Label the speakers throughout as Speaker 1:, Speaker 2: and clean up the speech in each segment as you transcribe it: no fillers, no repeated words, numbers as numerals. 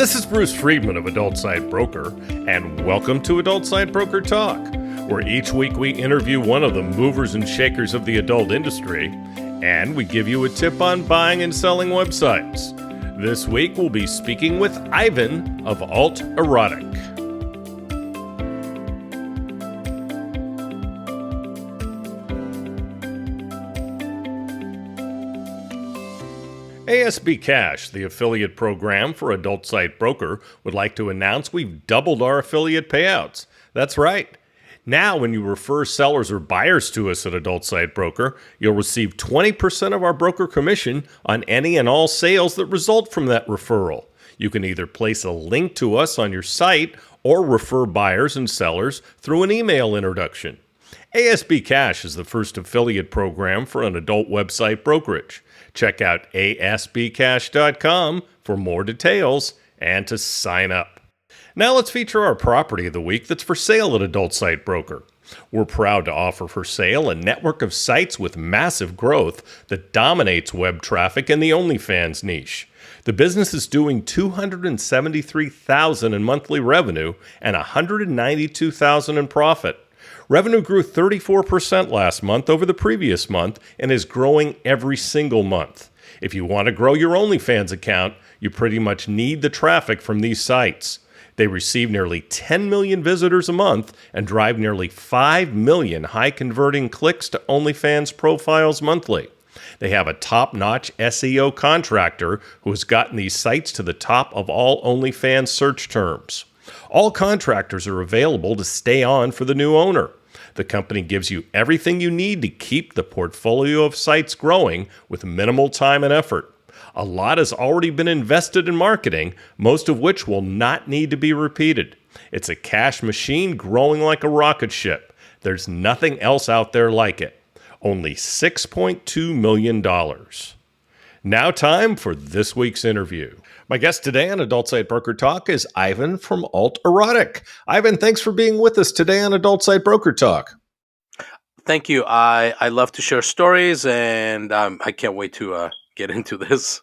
Speaker 1: This is Bruce Friedman of Adult Site Broker, and welcome to Adult Site Broker Talk, where each week we interview one of the movers and shakers of the adult industry, and we give you a tip on buying and selling websites. This week we'll be speaking with Ivan of AtlErotic. ASB Cash, the affiliate program for Adult Site Broker, would like to announce we've doubled our affiliate payouts. That's right. Now, when you refer sellers or buyers to us at Adult Site Broker, you'll receive 20% of our broker commission on any and all sales that result from that referral. You can either place a link to us on your site or refer buyers and sellers through an email introduction. ASB Cash is the first affiliate program for an adult website brokerage. Check out asbcash.com for more details and to sign up. Now let's feature our property of the week that's for sale at Adult Site Broker. We're proud to offer for sale a network of sites with massive growth that dominates web traffic in the OnlyFans niche. The business is doing $273,000 in monthly revenue and $192,000 in profit. Revenue grew 34% last month over the previous month and is growing every single month. If you want to grow your OnlyFans account, you pretty much need the traffic from these sites. They receive nearly 10 million visitors a month and drive nearly 5 million high-converting clicks to OnlyFans profiles monthly. They have a top-notch SEO contractor who has gotten these sites to the top of all OnlyFans search terms. All contractors are available to stay on for the new owner. The company gives you everything you need to keep the portfolio of sites growing with minimal time and effort. A lot has already been invested in marketing, most of which will not need to be repeated. It's a cash machine growing like a rocket ship. There's nothing else out there like it. Only $6.2 million. Now time for this week's interview. My guest today on Adult Site Broker Talk is Ivan from AtlErotic. Ivan, thanks for being with us today on Adult Site Broker Talk.
Speaker 2: Thank you. I love to share stories, and I can't wait to get into this.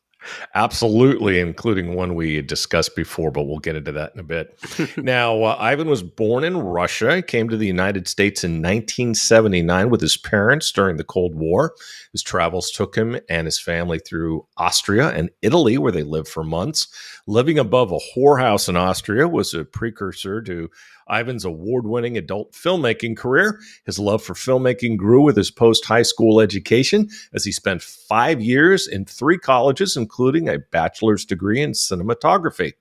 Speaker 1: Absolutely, including one we discussed before, but we'll get into that in a bit. Now, Ivan was born in Russia. He came to the United States in 1979 with his parents during the Cold War. His travels took him and his family through Austria and Italy, where they lived for months. Living above a whorehouse in Austria was a precursor to Ivan's award-winning adult filmmaking career. His love for filmmaking grew with his post-high school education as he spent 5 years in 3 colleges, including a bachelor's degree in cinematography.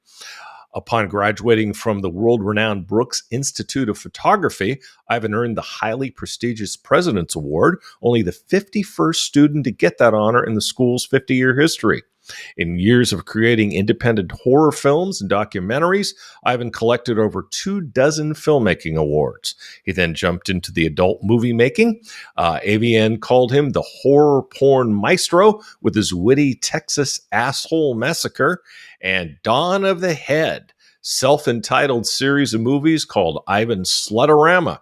Speaker 1: Upon graduating from the world-renowned Brooks Institute of Photography, Ivan earned the highly prestigious President's Award, only the 51st student to get that honor in the school's 50-year history. In years of creating independent horror films and documentaries, Ivan collected over 24 filmmaking awards. He then jumped into the adult movie making. AVN called him the horror porn maestro with his witty Texas asshole Massacre and Dawn of the Head, self-entitled series of movies called Ivan's Slut-O-Rama.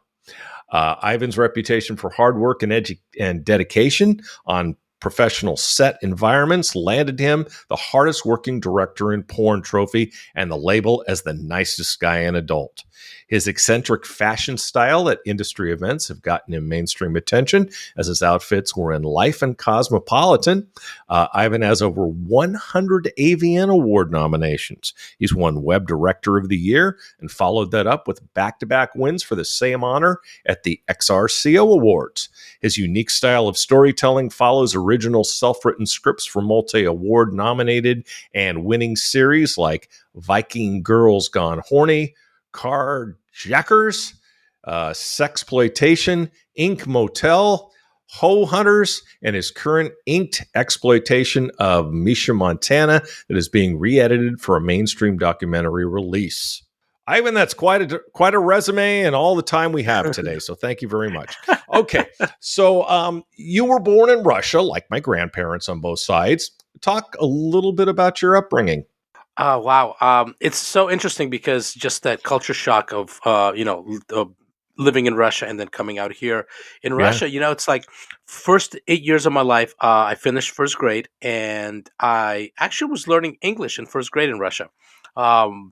Speaker 1: Ivan's reputation for hard work and dedication on professional set environments landed him the hardest working director in porn trophy and the label as the nicest guy in adult. His eccentric fashion style at industry events have gotten him mainstream attention as his outfits were in Life and Cosmopolitan. Ivan has over 100 AVN Award nominations. He's won Web Director of the Year and followed that up with back-to-back wins for the same honor at the XRCO Awards. His unique style of storytelling follows original self-written scripts for multi-award nominated and winning series like Viking Girls Gone Horny, Carjackers, Sexploitation, Ink Motel, Hoe Hunters, and his current inked exploitation of Misha, Montana that is being re-edited for a mainstream documentary release. Ivan, that's quite a resume and all the time we have today, so thank you very much. Okay, so you were born in Russia, like my grandparents on both sides. Talk a little bit about your upbringing.
Speaker 2: Oh, wow. It's so interesting because just that culture shock of, living in Russia and then coming out here. In Russia, it's like first 8 years of my life, I finished first grade, and I actually was learning English in first grade in Russia.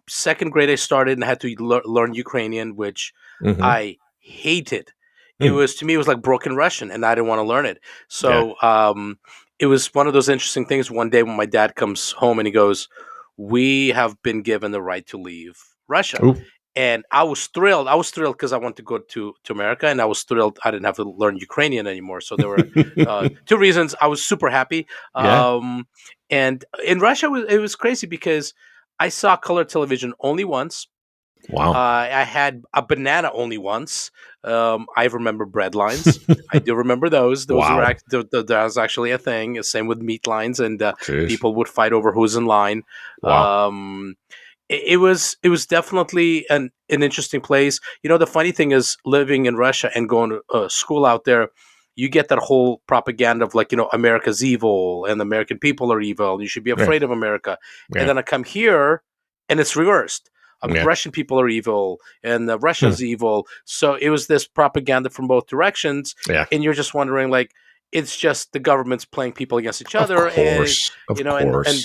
Speaker 2: Second grade, I started and had to learn Ukrainian, which
Speaker 1: Hmm.
Speaker 2: I hated. It was to me, it was like broken Russian, and I didn't want to learn it.
Speaker 1: Yeah.
Speaker 2: So it was one of those interesting things. One day, when my dad comes home and he goes, "We have been given the right to leave Russia."
Speaker 1: Ooh.
Speaker 2: And I was thrilled. I was thrilled because I wanted to go to America, and I was thrilled I didn't have to learn Ukrainian anymore. So there were two reasons. I was super happy.
Speaker 1: Yeah.
Speaker 2: And in Russia, it was crazy because I saw color television only once.
Speaker 1: Wow.
Speaker 2: I had a banana only once. I remember bread lines. I do remember those. Those were
Speaker 1: Wow.
Speaker 2: that was actually a thing. Same with meat lines, and
Speaker 1: Jeez.
Speaker 2: people would fight over who's in line.
Speaker 1: Wow.
Speaker 2: Um, it was definitely an interesting place. You know, the funny thing is living in Russia and going to school out there, you get that whole propaganda of like, America's evil and the American people are evil. You should be
Speaker 1: Yeah.
Speaker 2: afraid of America. And
Speaker 1: Yeah.
Speaker 2: then I come here and it's reversed.
Speaker 1: Yeah.
Speaker 2: Russian people are evil and
Speaker 1: Hmm.
Speaker 2: Russia's evil. So it was this propaganda from both directions.
Speaker 1: Yeah.
Speaker 2: And you're just wondering, like, it's just the government's playing people against each
Speaker 1: Of
Speaker 2: other. And,
Speaker 1: course. Of
Speaker 2: and
Speaker 1: course.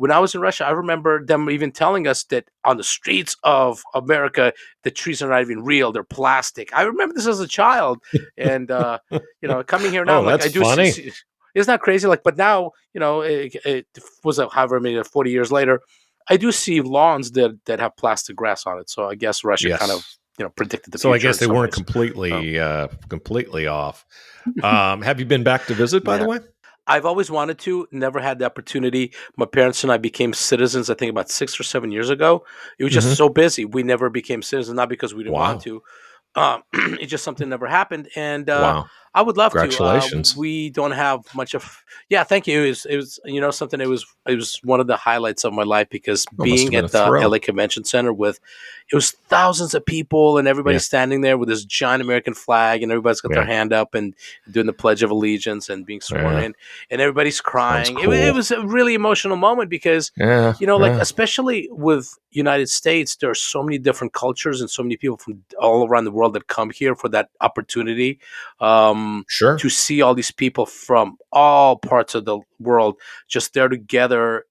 Speaker 2: when I was in Russia, I remember them even telling us that on the streets of America, the trees are not even real; they're plastic. I remember this as a child, and coming here now,
Speaker 1: Oh,
Speaker 2: I'm like,
Speaker 1: that's
Speaker 2: I do see.
Speaker 1: funny.
Speaker 2: see isn't that crazy? Like, but now, it was however many 40 years later, I do see lawns that have plastic grass on it. So I guess Russia kind of
Speaker 1: Yes.
Speaker 2: predicted the
Speaker 1: So I
Speaker 2: future
Speaker 1: guess
Speaker 2: in
Speaker 1: they
Speaker 2: some
Speaker 1: weren't
Speaker 2: ways. Um,
Speaker 1: completely off. Have you been back to visit, by the
Speaker 2: yeah.
Speaker 1: way?
Speaker 2: I've always wanted to, never had the opportunity. My parents and I became citizens, I think, about 6 or 7 years ago. It was just
Speaker 1: Hmm.
Speaker 2: so busy. We never became citizens, not because we didn't want
Speaker 1: Wow.
Speaker 2: to. It's just something never happened, and
Speaker 1: Wow.
Speaker 2: I would love to.
Speaker 1: Congratulations.
Speaker 2: We don't have much of. Yeah, thank you. It was something. It was one of the highlights of my life because
Speaker 1: Oh, must have
Speaker 2: being
Speaker 1: been a
Speaker 2: at the
Speaker 1: thrill.
Speaker 2: LA Convention Center with it was thousands of people and everybody
Speaker 1: Yeah.
Speaker 2: standing there with this giant American flag and everybody's got their
Speaker 1: Yeah.
Speaker 2: hand up and doing the Pledge of Allegiance and being sworn
Speaker 1: Yeah.
Speaker 2: in and everybody's
Speaker 1: Sounds
Speaker 2: crying. It
Speaker 1: cool.
Speaker 2: was a really emotional moment because
Speaker 1: Yeah.
Speaker 2: like
Speaker 1: Yeah.
Speaker 2: especially with United States, there are so many different cultures and so many people from all around the world that come here for that opportunity to
Speaker 1: Sure.
Speaker 2: see all these people from all parts of the world just there together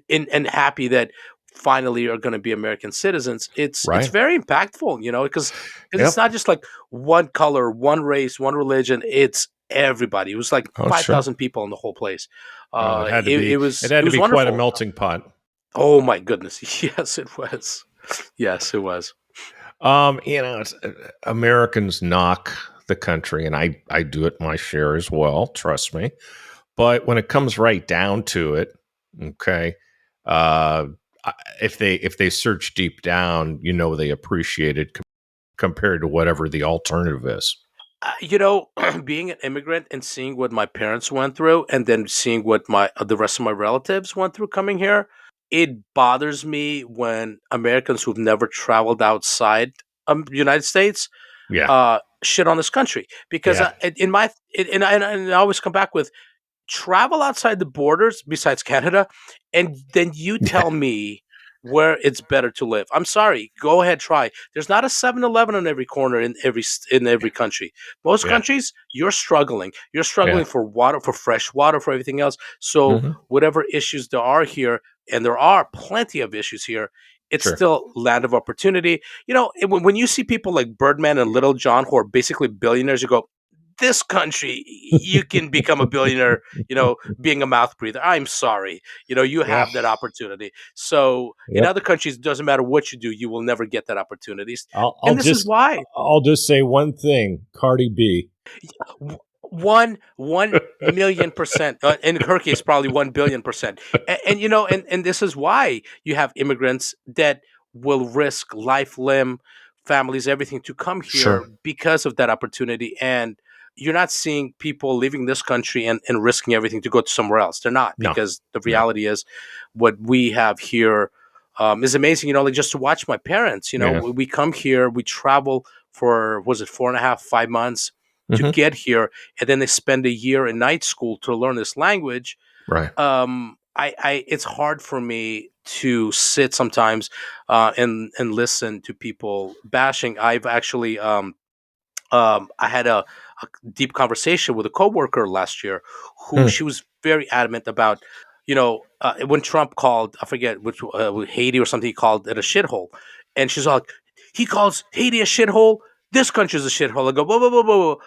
Speaker 2: and happy that finally are going to be American citizens. It's
Speaker 1: Right.
Speaker 2: very impactful, because it's
Speaker 1: Yep.
Speaker 2: not just like one color, one race, one religion. It's everybody. It was like
Speaker 1: Oh,
Speaker 2: five
Speaker 1: sure.
Speaker 2: thousand people in the whole place.
Speaker 1: Oh, it had to
Speaker 2: It
Speaker 1: be. It
Speaker 2: was
Speaker 1: had
Speaker 2: it
Speaker 1: to
Speaker 2: was
Speaker 1: be quite a
Speaker 2: wonderful.
Speaker 1: melting pot.
Speaker 2: Oh my goodness, yes, it was. Yes, it was.
Speaker 1: It's, Americans knock the country, and I do it my share as well. Trust me. But when it comes right down to it, okay, uh, if they search deep down, they appreciate it compared to whatever the alternative is.
Speaker 2: Being an immigrant and seeing what my parents went through, and then seeing what my the rest of my relatives went through coming here, it bothers me when Americans who've never traveled outside United States
Speaker 1: Yeah,
Speaker 2: shit on this country because
Speaker 1: yeah,
Speaker 2: in my and I always come back with travel outside the borders besides Canada, and then you
Speaker 1: yeah,
Speaker 2: tell me where it's better to live. I'm sorry, go ahead, try. There's not a 7-Eleven on every corner in every country. Most
Speaker 1: yeah,
Speaker 2: countries, you're struggling. You're
Speaker 1: yeah.
Speaker 2: struggling for water, for fresh water, for everything else. So
Speaker 1: Hmm.
Speaker 2: whatever issues there are here, and there are plenty of issues here, it's
Speaker 1: Sure.
Speaker 2: still land of opportunity. When you see people like Birdman and Little John who are basically billionaires, you go, this country, you can become a billionaire, being a mouth breather. I'm sorry. You
Speaker 1: Yeah.
Speaker 2: have that opportunity. So in
Speaker 1: Yep.
Speaker 2: other countries, it doesn't matter what you do, you will never get that opportunity.
Speaker 1: I'll I'll
Speaker 2: And this is
Speaker 1: just
Speaker 2: why.
Speaker 1: I'll just say one thing. Cardi B.
Speaker 2: 1 million%. In her case, probably 1 billion%. And this is why you have immigrants that will risk life, limb, families, everything to come here
Speaker 1: Sure.
Speaker 2: because of that opportunity. And you're not seeing people leaving this country and risking everything to go to somewhere else. They're not,
Speaker 1: No.
Speaker 2: because the
Speaker 1: No.
Speaker 2: reality is what we have here is amazing. Like just to watch my parents,
Speaker 1: Yeah.
Speaker 2: we come here, we travel for, was it 4.5, 5 months to
Speaker 1: Hmm.
Speaker 2: get here, and then they spend a year in night school to learn this language.
Speaker 1: Right.
Speaker 2: It's hard for me to sit sometimes and listen to people bashing. I've actually I had a deep conversation with a coworker last year who
Speaker 1: Hmm.
Speaker 2: she was very adamant about. when Trump called, I forget which Haiti or something, he called it a shithole, and she's all like, he calls Haiti a shithole. This country's a shithole. I go, whoa, whoa, whoa, whoa,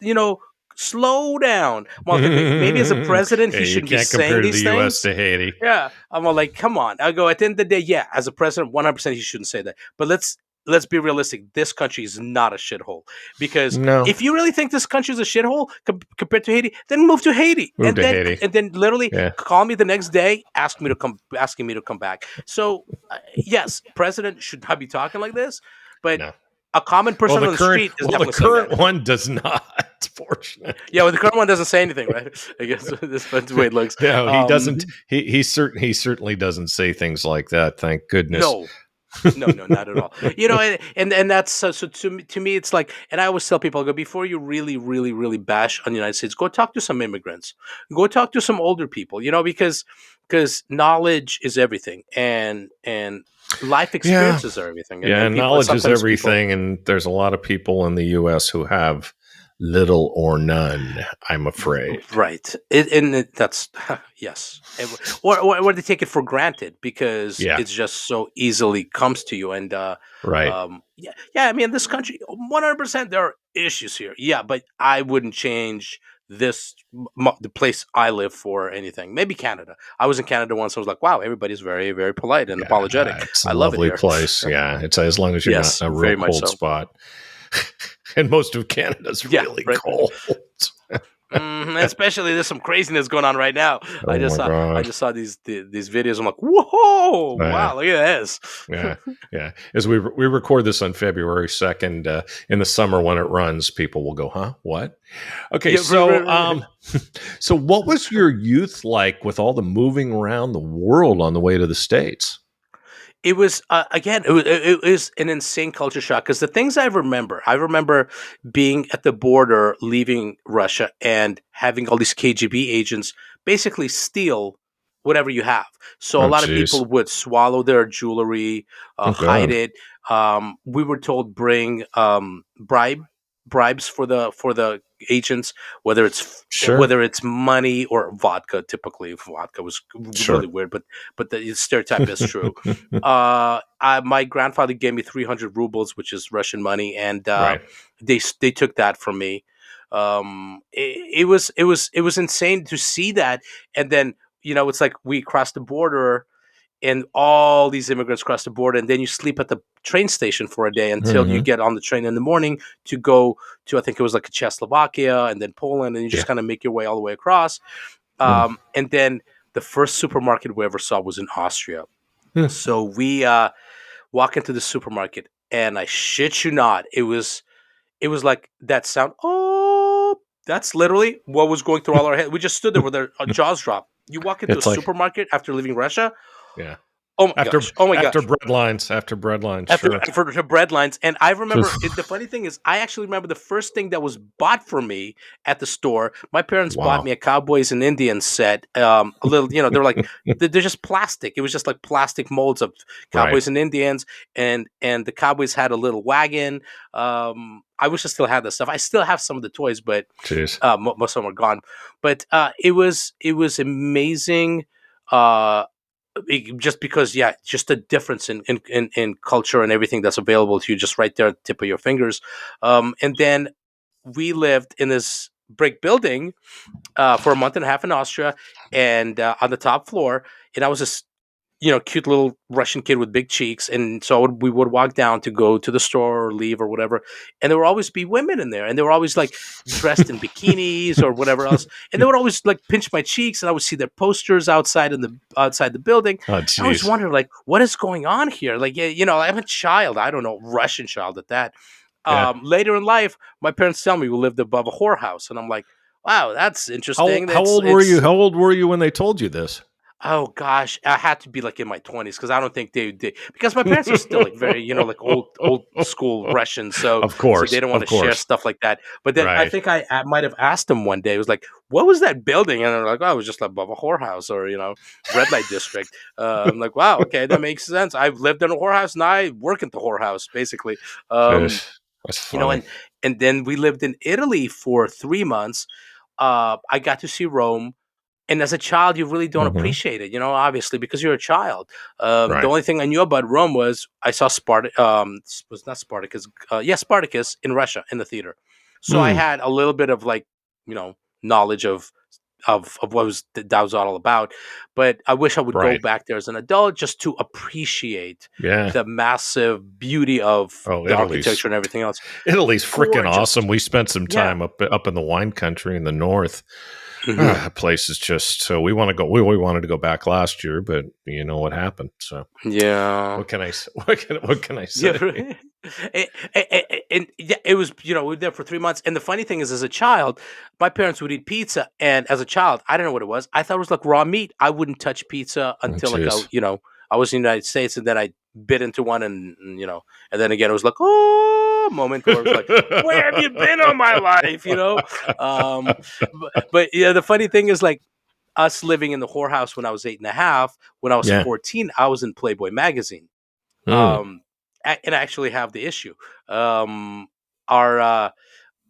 Speaker 2: whoa. Slow down. I'm like, okay, maybe as a president he
Speaker 1: Hey, you
Speaker 2: shouldn't be
Speaker 1: can't compare
Speaker 2: saying
Speaker 1: the
Speaker 2: these
Speaker 1: U.S.
Speaker 2: things.
Speaker 1: to Haiti.
Speaker 2: Yeah, I'm all like, come on. I go, at the end of the day, yeah, as a president, 100% he shouldn't say that. But let's be realistic. This country is not a shithole, because
Speaker 1: No,
Speaker 2: if you really think this country is a shithole compared to Haiti, then move to Haiti,
Speaker 1: move to Haiti.
Speaker 2: and then literally
Speaker 1: Yeah,
Speaker 2: call me the next day, asking me to come back. So yes, president should not be talking like this, but
Speaker 1: no.
Speaker 2: a common
Speaker 1: Well,
Speaker 2: person
Speaker 1: the
Speaker 2: on the
Speaker 1: current
Speaker 2: street is
Speaker 1: well the
Speaker 2: definitely saying that.
Speaker 1: current one does not,
Speaker 2: Yeah,
Speaker 1: fortunately.
Speaker 2: well, the current one doesn't say anything, right? I guess that's the way it looks.
Speaker 1: No, he
Speaker 2: Um,
Speaker 1: doesn't. He certainly doesn't say things like that. Thank goodness.
Speaker 2: no, no, no, not at all. And that's so to me, it's like, and I always tell people, I go, before you really, really, really bash on the United States, go talk to some immigrants, go talk to some older people, because knowledge is everything, and life
Speaker 1: Yeah,
Speaker 2: experiences are everything,
Speaker 1: yeah.
Speaker 2: and people
Speaker 1: Knowledge is
Speaker 2: sometimes people.
Speaker 1: everything, and there's a lot of people in the U.S. who have little or none. I'm afraid.
Speaker 2: Right. That's yes. Or they take it for granted because
Speaker 1: Yeah,
Speaker 2: it's just so easily comes to you. And
Speaker 1: right.
Speaker 2: yeah, yeah. I mean, this country, 100%, there are issues here. Yeah, but I wouldn't change the place I live for anything. Maybe Canada. I was in Canada once. I was like, wow, everybody's very, very polite and apologetic.
Speaker 1: Yeah, it's a
Speaker 2: I love it
Speaker 1: lovely
Speaker 2: here.
Speaker 1: place. Yeah, it's as long as you're not
Speaker 2: Yes,
Speaker 1: in a real
Speaker 2: very much
Speaker 1: cold
Speaker 2: so.
Speaker 1: spot. And most of Canada's
Speaker 2: Yeah,
Speaker 1: really
Speaker 2: right.
Speaker 1: cold.
Speaker 2: Especially there's some craziness going on right now. I
Speaker 1: Oh
Speaker 2: just
Speaker 1: my
Speaker 2: saw I
Speaker 1: god.
Speaker 2: just saw these videos. I'm like, whoa,
Speaker 1: Yeah,
Speaker 2: wow, look at this.
Speaker 1: yeah, yeah. As we record this on February 2nd, in the summer when it runs, people will go, "Huh? What?" Okay,
Speaker 2: Yeah,
Speaker 1: so so what was your youth like with all the moving around the world on the way to the States?
Speaker 2: it was again, it was an insane culture shock, because the things I remember being at the border, leaving Russia, and having all these KGB agents basically steal whatever you have. So a
Speaker 1: Oh,
Speaker 2: lot of
Speaker 1: jeez.
Speaker 2: people would swallow their jewelry,
Speaker 1: Oh,
Speaker 2: hide
Speaker 1: God.
Speaker 2: it. We were told bring bribes for the agents, whether it's
Speaker 1: Sure,
Speaker 2: whether it's money or vodka. Typically, vodka was
Speaker 1: sure.
Speaker 2: really weird, but the stereotype is true. My grandfather gave me 300 rubles, which is Russian money, and
Speaker 1: Right.
Speaker 2: they took that from me. It was insane to see that, and then it's like we crossed the border, and all these immigrants cross the border, and then you sleep at the train station for a day until you
Speaker 1: Hmm.
Speaker 2: get on the train in the morning to go to, I think it was like Czechoslovakia and then Poland, and you just
Speaker 1: Yeah.
Speaker 2: kind of make your way all the way across.
Speaker 1: Mm.
Speaker 2: And then the first supermarket we ever saw was in Austria.
Speaker 1: Hmm.
Speaker 2: So we walk into the supermarket, and I shit you not, it was like that sound. Oh, that's literally what was going through all our heads. We just stood there with our jaws dropped. You walk into a
Speaker 1: It's like,
Speaker 2: supermarket after leaving Russia.
Speaker 1: yeah.
Speaker 2: Oh my
Speaker 1: After
Speaker 2: gosh! Oh my
Speaker 1: after
Speaker 2: gosh!
Speaker 1: bread lines,
Speaker 2: After
Speaker 1: sure.
Speaker 2: for the bread lines, and I remember
Speaker 1: Just-
Speaker 2: the funny thing is, I actually remember the first thing that was bought for me at the store. My parents bought
Speaker 1: wow.
Speaker 2: me a Cowboys and Indians set. A little, they're like they're just plastic. It was just like plastic molds of
Speaker 1: Right.
Speaker 2: Cowboys and Indians, and the Cowboys had a little wagon. I wish I still had that stuff. I still have some of the toys, but
Speaker 1: Jeez.
Speaker 2: most of them are gone. But it was amazing. Uh, just because, yeah, just the difference in culture and everything that's available to you just right there at the tip of your fingers. And then we lived in this brick building for a month and a half in Austria, and on the top floor, and I was this cute little Russian kid with big cheeks. And so we would walk down to go to the store or leave or whatever. And there would always be women in there. And they were always like dressed in bikinis or whatever else. And they would always like pinch my cheeks, and I would see their posters outside the building.
Speaker 1: Oh,
Speaker 2: I always
Speaker 1: jeez.
Speaker 2: wondered, like, what is going on here? Like, yeah, I'm a child. I don't know, Russian child at that.
Speaker 1: Yeah.
Speaker 2: Later in life, my parents tell me we lived above a whorehouse. And I'm like, wow, that's interesting.
Speaker 1: How
Speaker 2: It's
Speaker 1: old were you?
Speaker 2: it's
Speaker 1: How old were you when they told you this?
Speaker 2: Oh gosh, I had to be like in my 20s, because I don't think they because my parents are still like very, like old school Russians, so
Speaker 1: Of
Speaker 2: they
Speaker 1: course.
Speaker 2: don't want
Speaker 1: Of
Speaker 2: to share
Speaker 1: course.
Speaker 2: stuff like that. But then I
Speaker 1: Right.
Speaker 2: think I might have asked them one day. It was like, "What was that building?" And they're like, "Oh, it was just above a whorehouse, or red light district." I'm like, "Wow, okay, that makes sense. I've lived in a whorehouse, and I work at the whorehouse, basically." Um,
Speaker 1: Jeez. That's funny.
Speaker 2: and then we lived in Italy for 3 months. I got to see Rome. and as a child, you really don't
Speaker 1: Hmm.
Speaker 2: appreciate it, obviously, because you're a child. The
Speaker 1: Right.
Speaker 2: only thing I knew about Rome was I saw was not Spartacus, yeah, Spartacus in Russia in the theater. So I
Speaker 1: Mm,
Speaker 2: had a little bit of like, knowledge of what that was all about. But I wish I would go
Speaker 1: right.
Speaker 2: back there as an adult just to appreciate
Speaker 1: Yeah.
Speaker 2: the massive beauty of
Speaker 1: Oh,
Speaker 2: the architecture and everything else.
Speaker 1: Italy's freaking
Speaker 2: Gorgeous.
Speaker 1: awesome. We spent some
Speaker 2: Yeah.
Speaker 1: time up in the wine country in the north.
Speaker 2: Hmm.
Speaker 1: That place is just so we want to go. We wanted to go back last year, but you know what happened. So
Speaker 2: Yeah.
Speaker 1: what can I say? What can I
Speaker 2: Yeah,
Speaker 1: say?
Speaker 2: right. And yeah, it was, we were there for 3 months. And the funny thing is, as a child, my parents would eat pizza, and as a child, I didn't know what it was. I thought it was like raw meat. I wouldn't touch pizza
Speaker 1: Oh,
Speaker 2: until like
Speaker 1: jeez.
Speaker 2: I was in the United States, and then I bit into one, and then again it was like, oh, moment where it was like, where have you been all my life? But yeah, the funny thing is, like, us living in the whorehouse when I was 8.5, when I was
Speaker 1: Yeah.
Speaker 2: 14, I was in Playboy magazine.
Speaker 1: Mm.
Speaker 2: um and I actually have the issue. um our uh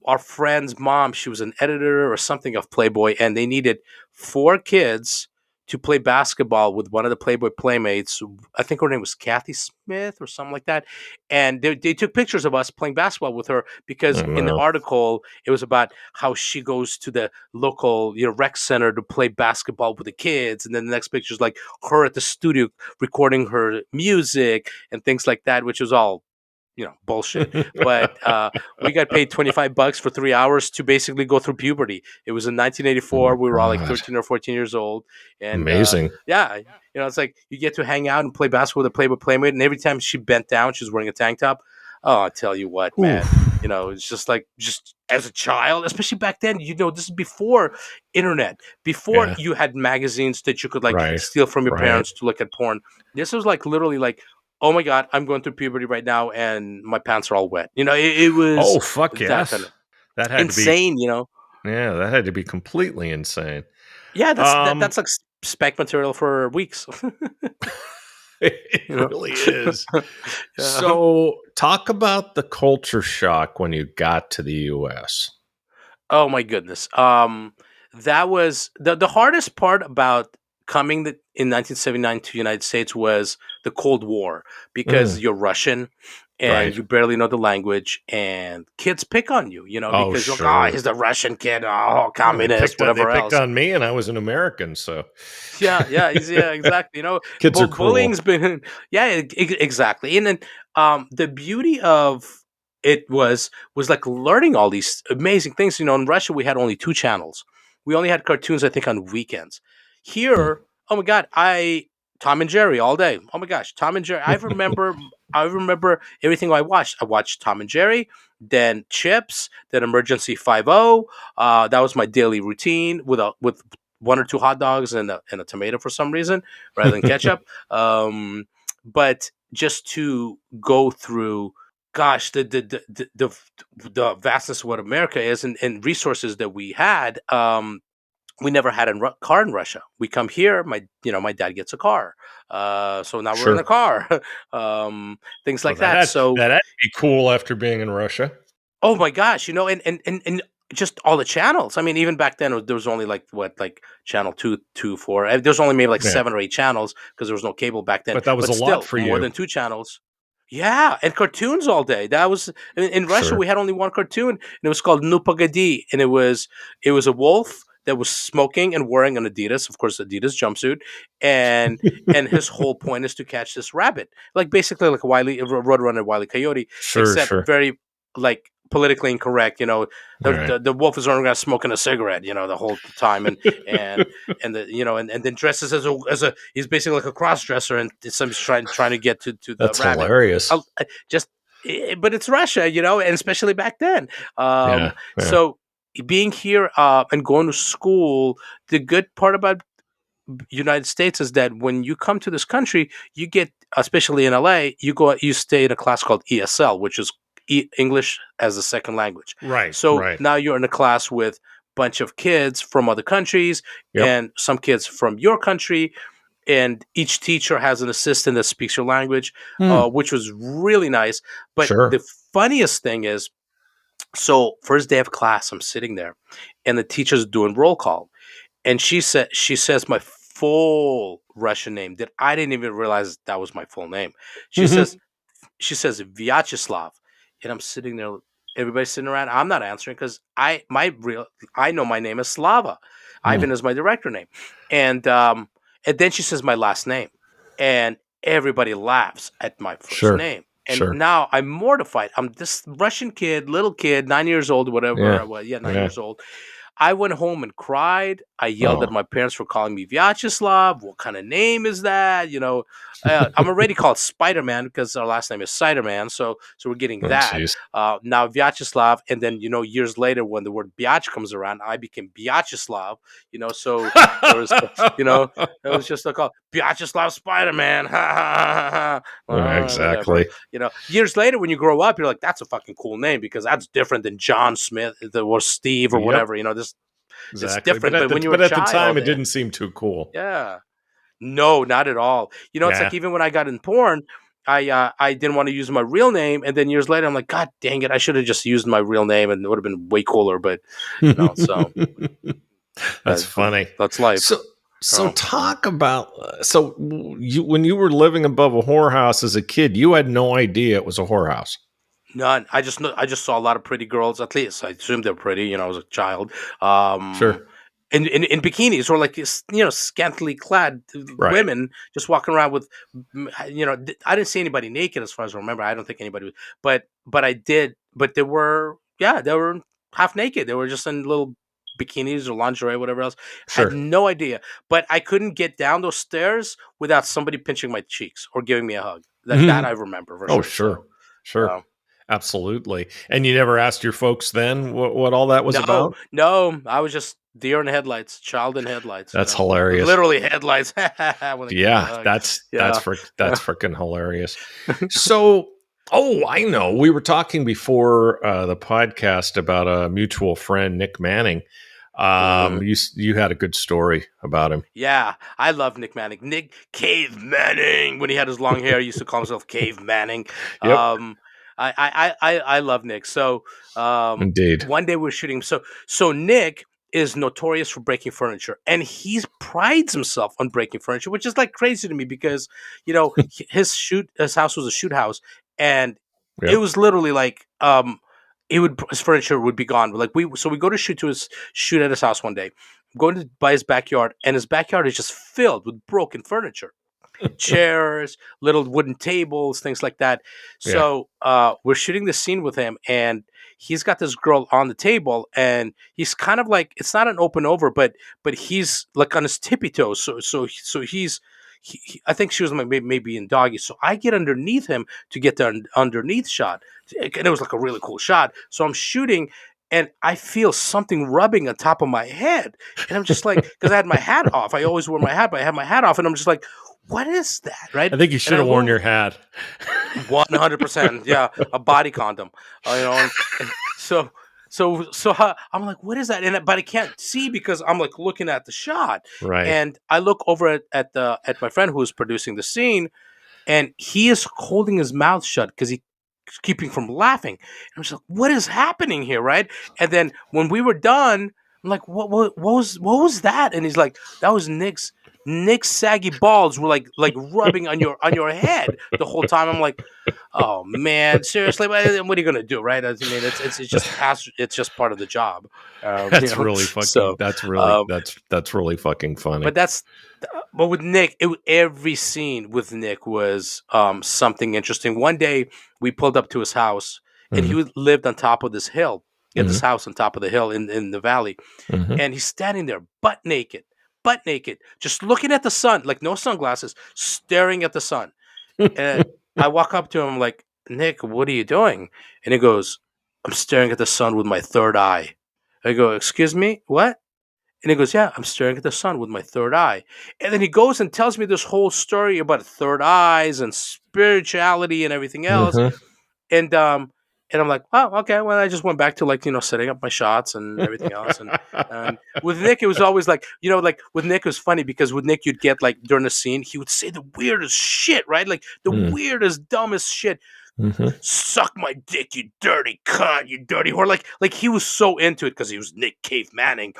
Speaker 2: our friend's mom, she was an editor or something of Playboy, and they needed 4 kids to play basketball with one of the Playboy playmates. I think her name was Kathy Smith or something like that. And they took pictures of us playing basketball with her, because
Speaker 1: Oh
Speaker 2: in the
Speaker 1: no.
Speaker 2: article it was about how she goes to the local rec center to play basketball with the kids, and then the next picture is like her at the studio recording her music and things like that, which was all bullshit. But we got paid $25 for 3 hours to basically go through puberty. It was in
Speaker 1: Oh
Speaker 2: 1984.
Speaker 1: my
Speaker 2: We were all like
Speaker 1: god.
Speaker 2: 13 or 14 years old. And
Speaker 1: Amazing.
Speaker 2: yeah, it's like you get to hang out and play basketball with a Playboy playmate. And every time she bent down, she was wearing a tank top. Oh, I tell you what, man.
Speaker 1: Oof.
Speaker 2: It's just like, just as a child, especially back then, this is before internet, before
Speaker 1: Yeah.
Speaker 2: you had magazines that you could like
Speaker 1: Right.
Speaker 2: steal from your
Speaker 1: Right.
Speaker 2: parents to look at porn. This was like literally like, oh my god, I'm going through puberty right now, and my pants are all wet. It was
Speaker 1: Oh fuck
Speaker 2: that kind
Speaker 1: yes.
Speaker 2: of
Speaker 1: That had to be.
Speaker 2: insane.
Speaker 1: Yeah. That had to be completely insane.
Speaker 2: Yeah,
Speaker 1: Um.
Speaker 2: that's like spec material for weeks.
Speaker 1: It
Speaker 2: you know,
Speaker 1: really is.
Speaker 2: yeah.
Speaker 1: So, talk about the culture shock when you got to the US.
Speaker 2: Oh my goodness. That was the hardest part about coming in 1979 to the United States was the Cold War, because
Speaker 1: Mm,
Speaker 2: you're Russian and
Speaker 1: right.
Speaker 2: you barely know the language, and kids pick on you,
Speaker 1: Oh,
Speaker 2: because you're like, oh,
Speaker 1: sure.
Speaker 2: he's the Russian kid, oh,
Speaker 1: Well,
Speaker 2: communist,
Speaker 1: they
Speaker 2: whatever
Speaker 1: picked
Speaker 2: else.
Speaker 1: on me, and I was an American, so
Speaker 2: Yeah, yeah, yeah, exactly.
Speaker 1: kids are
Speaker 2: Bullying's
Speaker 1: cruel.
Speaker 2: been, yeah, exactly. And then the beauty of it was like learning all these amazing things. In Russia, we had only 2 channels. We only had cartoons, I think, on weekends.
Speaker 1: Mm.
Speaker 2: Here, oh my god, I Tom and Jerry all day. Oh my gosh, Tom and Jerry. I remember everything I watched. I watched Tom and Jerry, then Chips, then Emergency 50. That was my daily routine with 1 or 2 hot dogs and a tomato for some reason rather than ketchup. Um, but just to go through, gosh, the vastness of what America is, and resources that we had. We never had a car in Russia. We come here, my dad gets a car, so now we're in a
Speaker 1: Sure.
Speaker 2: car, things
Speaker 1: Well,
Speaker 2: like that. So,
Speaker 1: that had to be cool after being in Russia.
Speaker 2: oh my gosh, and just all the channels. I mean, even back then, there was only like what, like channel 2, 2, 4. There was only maybe like
Speaker 1: Yeah,
Speaker 2: 7 or 8 channels because there was no cable back then.
Speaker 1: but that was
Speaker 2: But
Speaker 1: a lot
Speaker 2: still,
Speaker 1: for
Speaker 2: more
Speaker 1: you.
Speaker 2: than 2 channels. Yeah, and cartoons all day. That was in Russia.
Speaker 1: Sure.
Speaker 2: We had only one cartoon, and it was called Nu Pagadi, and it was a wolf that was smoking and wearing an Adidas, of course, Adidas jumpsuit, and his whole point is to catch this rabbit, like basically like a Roadrunner, Wile E. Coyote,
Speaker 1: Sure,
Speaker 2: except
Speaker 1: sure.
Speaker 2: very like politically incorrect.
Speaker 1: All
Speaker 2: The
Speaker 1: right.
Speaker 2: the, the wolf is only going to smoking a cigarette, the whole time, and and then dresses as a he's basically like a cross dresser, and somebody's trying to get to the
Speaker 1: That's
Speaker 2: rabbit.
Speaker 1: hilarious.
Speaker 2: Just but it's Russia, and especially back then.
Speaker 1: Yeah, yeah.
Speaker 2: So being here and going to school, the good part about United States is that when you come to this country, you get, especially in LA, you stay in a class called ESL, which is English as a second language.
Speaker 1: Right,
Speaker 2: So
Speaker 1: right.
Speaker 2: now you're in a class with bunch of kids from other countries
Speaker 1: Yep.
Speaker 2: and some kids from your country, and each teacher has an assistant that speaks your language,
Speaker 1: Hmm.
Speaker 2: which was really nice. But the
Speaker 1: Sure.
Speaker 2: funniest thing is, so first day of class, I'm sitting there, and the teacher's doing roll call, and she says my full Russian name that I didn't even realize that was my full name. She says Vyacheslav, and I'm sitting there. Everybody's sitting around. I'm not answering because I know my name is Slava. Ivan is my director name, and then she says my last name, and everybody laughs at my first
Speaker 1: Sure.
Speaker 2: name. And
Speaker 1: Sure.
Speaker 2: now I'm mortified. I'm this Russian kid, little kid, 9 years old, whatever.
Speaker 1: Yeah.
Speaker 2: Well, yeah, nine
Speaker 1: Yeah.
Speaker 2: years old. I went home and cried. I yelled at
Speaker 1: Oh.
Speaker 2: my parents for calling me Vyacheslav. What kind of name is that? I'm already called Spider Man because our last name is Cider Man. So we're getting
Speaker 1: Oh,
Speaker 2: that
Speaker 1: jeez.
Speaker 2: now Vyacheslav, and then years later when the word Biatch comes around, I became Vyacheslav. So there was it was just like Vyacheslav Spider Man. Ha ha ha
Speaker 1: Yeah,
Speaker 2: ha. Whatever.
Speaker 1: exactly.
Speaker 2: Years later when you grow up, you're like, that's a fucking cool name because that's different than John Smith or Steve or
Speaker 1: Yep.
Speaker 2: whatever. This it's
Speaker 1: Exactly.
Speaker 2: different. But when you're a
Speaker 1: But at the time,
Speaker 2: child,
Speaker 1: it didn't seem too cool.
Speaker 2: yeah, no, not at all. It's
Speaker 1: Yeah.
Speaker 2: like even when I got in porn, I didn't want to use my real name, and then years later, I'm like, God dang it, I should have just used my real name, and it would have been way cooler. But so
Speaker 1: That's funny.
Speaker 2: that's life.
Speaker 1: So talk about you when you were living above a whorehouse as a kid, you had no idea it was a whorehouse.
Speaker 2: None. I just saw a lot of pretty girls. At least I assumed they're pretty. I was a child.
Speaker 1: Sure.
Speaker 2: In bikinis or like scantily clad
Speaker 1: Right.
Speaker 2: women just walking around with I didn't see anybody naked as far as I remember. I don't think anybody was, but I did. But they were half naked. They were just in little bikinis or lingerie, whatever else. Had
Speaker 1: Sure.
Speaker 2: no idea. But I couldn't get down those stairs without somebody pinching my cheeks or giving me a hug. That I remember for
Speaker 1: Oh,
Speaker 2: sure.
Speaker 1: sure.
Speaker 2: So,
Speaker 1: Sure. Absolutely. And you never asked your folks then what all that was
Speaker 2: no,
Speaker 1: about?
Speaker 2: no, I was just deer in headlights, child in headlights.
Speaker 1: That's hilarious.
Speaker 2: Literally headlights. When they give me a
Speaker 1: Yeah,
Speaker 2: hug.
Speaker 1: that's
Speaker 2: Yeah.
Speaker 1: freaking hilarious. So, I know. We were talking before the podcast about a mutual friend, Nick Manning.
Speaker 2: Mhm.
Speaker 1: You had a good story about him.
Speaker 2: Yeah, I love Nick Manning. Nick Cave Manning. When he had his long hair, he used to call himself Cave Manning.
Speaker 1: Yep,
Speaker 2: Um, I love Nick. So
Speaker 1: indeed.
Speaker 2: one day we're shooting. So Nick is notorious for breaking furniture, and he prides himself on breaking furniture, which is like crazy to me because his house was a shoot house, and it
Speaker 1: Yep.
Speaker 2: was literally like his furniture would be gone. Like we go to shoot at his house one day. Going to by his backyard, and his backyard is just filled with broken furniture, chairs, little wooden tables, things like that.
Speaker 1: Yeah.
Speaker 2: So we're shooting this scene with him, and he's got this girl on the table, and he's kind of like it's not an open over, but he's like on his tippy toes. So he's. I think she was maybe in doggy. So I get underneath him to get the underneath shot, and it was like a really cool shot. So I'm shooting, and I feel something rubbing on top of my head, and I'm just like, because I had my hat off. I always wear my hat, but I have my hat off, and I'm just like, what is that, right?
Speaker 1: I think you
Speaker 2: And
Speaker 1: should
Speaker 2: I
Speaker 1: have worn
Speaker 2: move
Speaker 1: your hat.
Speaker 2: 100%, yeah, a body condom, and I'm like, what is that? But I can't see because I'm like looking at the shot,
Speaker 1: Right.
Speaker 2: and I look over at my friend who's producing the scene, and he is holding his mouth shut because he's keeping from laughing. And I'm just like, what is happening here, right? And then when we were done, I'm like, what was that? And he's like, that was Nick's saggy balls were like rubbing on your head the whole time. I'm like, oh man, seriously, what are you gonna do, right? I mean, it's just part of the job,
Speaker 1: That's really fucking.
Speaker 2: So, um,
Speaker 1: That's really fucking funny.
Speaker 2: but but with Nick, every scene with Nick was something interesting. One day we pulled up to his house, and
Speaker 1: Hmm.
Speaker 2: lived on top of this hill. He had
Speaker 1: Hmm.
Speaker 2: this house on top of the hill in the valley,
Speaker 1: Hmm.
Speaker 2: and he's standing there, butt naked, just looking at the sun, like no sunglasses, staring at the sun. And I walk up to him, I'm like, Nick, what are you doing? And he goes, I'm staring at the sun with my third eye. I go, excuse me, what? And he goes, yeah, I'm staring at the sun with my third eye. And then he goes and tells me this whole story about third eyes and spirituality and everything else.
Speaker 1: Hmm.
Speaker 2: And I'm like, oh, okay. Well, I just went back to like, setting up my shots and everything else. And with Nick, it was always like, like with Nick, it was funny because with Nick, you'd get like during the scene, he would say the weirdest shit, right? Like the weirdest, dumbest shit.
Speaker 1: Hmm.
Speaker 2: Suck my dick, you dirty cunt, you dirty whore. Like he was so into it because he was Nick Cave Manning.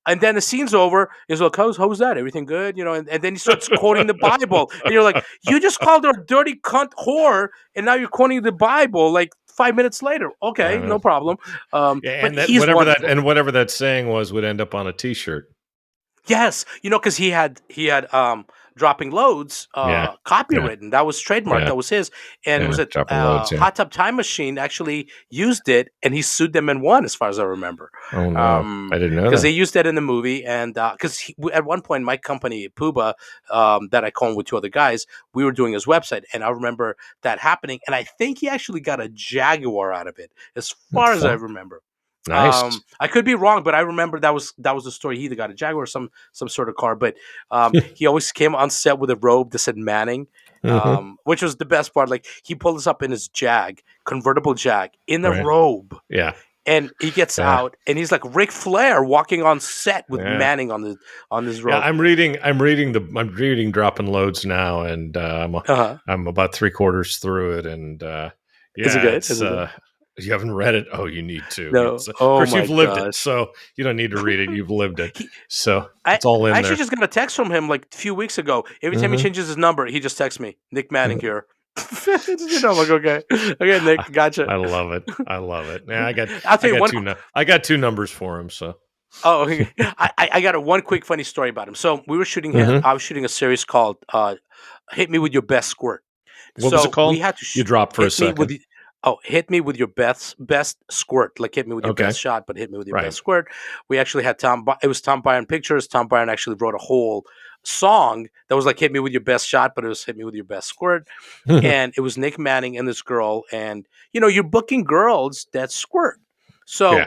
Speaker 2: And then the scene's over. He's like, how's that? Everything good? And then he starts quoting the Bible. And you're like, you just called her a dirty cunt whore, and now you're quoting the Bible like 5 minutes later. Okay,
Speaker 1: Uh,
Speaker 2: no problem.
Speaker 1: yeah,
Speaker 2: But
Speaker 1: and that
Speaker 2: he's
Speaker 1: whatever that
Speaker 2: wonderful.
Speaker 1: and whatever that saying was would end up on a T-shirt.
Speaker 2: Yes, because he had dropping loads
Speaker 1: Yeah, yeah,
Speaker 2: copywritten. That was trademark.
Speaker 1: yeah,
Speaker 2: That was his. And
Speaker 1: yeah.
Speaker 2: was it
Speaker 1: Dropping loads. Yeah.
Speaker 2: Hot Tub Time Machine actually used it, and he sued them and won, as far as I remember.
Speaker 1: Oh no, I didn't know
Speaker 2: Because
Speaker 1: that.
Speaker 2: they used that in the movie, and because at one point my company Puba, that I co-owned with two other guys, we were doing his website, and I remember that happening, and I think he actually got a Jaguar out of it, as far as I
Speaker 1: Fun.
Speaker 2: remember.
Speaker 1: Nice.
Speaker 2: I could be wrong, but I remember that was the story. He either got a Jaguar or some sort of car, but he always came on set with a robe that said Manning,
Speaker 1: Hmm.
Speaker 2: which was the best part. Like he pulled us up in his convertible Jag, in the
Speaker 1: Right.
Speaker 2: robe,
Speaker 1: Yeah.
Speaker 2: and he gets
Speaker 1: Yeah.
Speaker 2: out, and he's like Ric Flair walking on set with
Speaker 1: Yeah.
Speaker 2: Manning on his
Speaker 1: Yeah.
Speaker 2: robe.
Speaker 1: I'm reading Dropping Loads now, and
Speaker 2: Uh-huh.
Speaker 1: I'm about 3/4 through it, and
Speaker 2: Is it
Speaker 1: yeah,
Speaker 2: good?
Speaker 1: it's
Speaker 2: Is it good?
Speaker 1: you haven't read it. Oh, you need to.
Speaker 2: No.
Speaker 1: It's of
Speaker 2: Oh
Speaker 1: course
Speaker 2: my
Speaker 1: you've lived it,
Speaker 2: gosh.
Speaker 1: so you don't need to read it. You've lived it,
Speaker 2: He,
Speaker 1: so
Speaker 2: I
Speaker 1: it's all
Speaker 2: I
Speaker 1: in
Speaker 2: actually
Speaker 1: there.
Speaker 2: just got a text from him like a few weeks ago. Every time he
Speaker 1: Hmm.
Speaker 2: changes his number, he just texts me, Nick Manning here. I'm like, okay, okay, Nick, gotcha.
Speaker 1: I love it. I love it. Yeah,
Speaker 2: I'll
Speaker 1: I
Speaker 2: tell you
Speaker 1: got
Speaker 2: one.
Speaker 1: two. I got two numbers for him. So.
Speaker 2: Oh, okay. I got one quick funny story about him. So we were shooting him.
Speaker 1: Hmm.
Speaker 2: I was shooting a series called "Hit Me with Your Best Squirt."
Speaker 1: What was it
Speaker 2: So we
Speaker 1: called?
Speaker 2: had to
Speaker 1: You dropped for a
Speaker 2: hit me with
Speaker 1: second.
Speaker 2: the, hit me with your best squirt, like hit me with your
Speaker 1: Okay.
Speaker 2: best shot, but hit me with your
Speaker 1: Right.
Speaker 2: best squirt. We actually had it was Tom Byron Pictures. Tom Byron actually wrote a whole song that was like hit me with your best shot, but it was hit me with your best squirt. And it was Nick Manning and this girl, and you're booking girls that squirt.
Speaker 1: Yeah.
Speaker 2: So,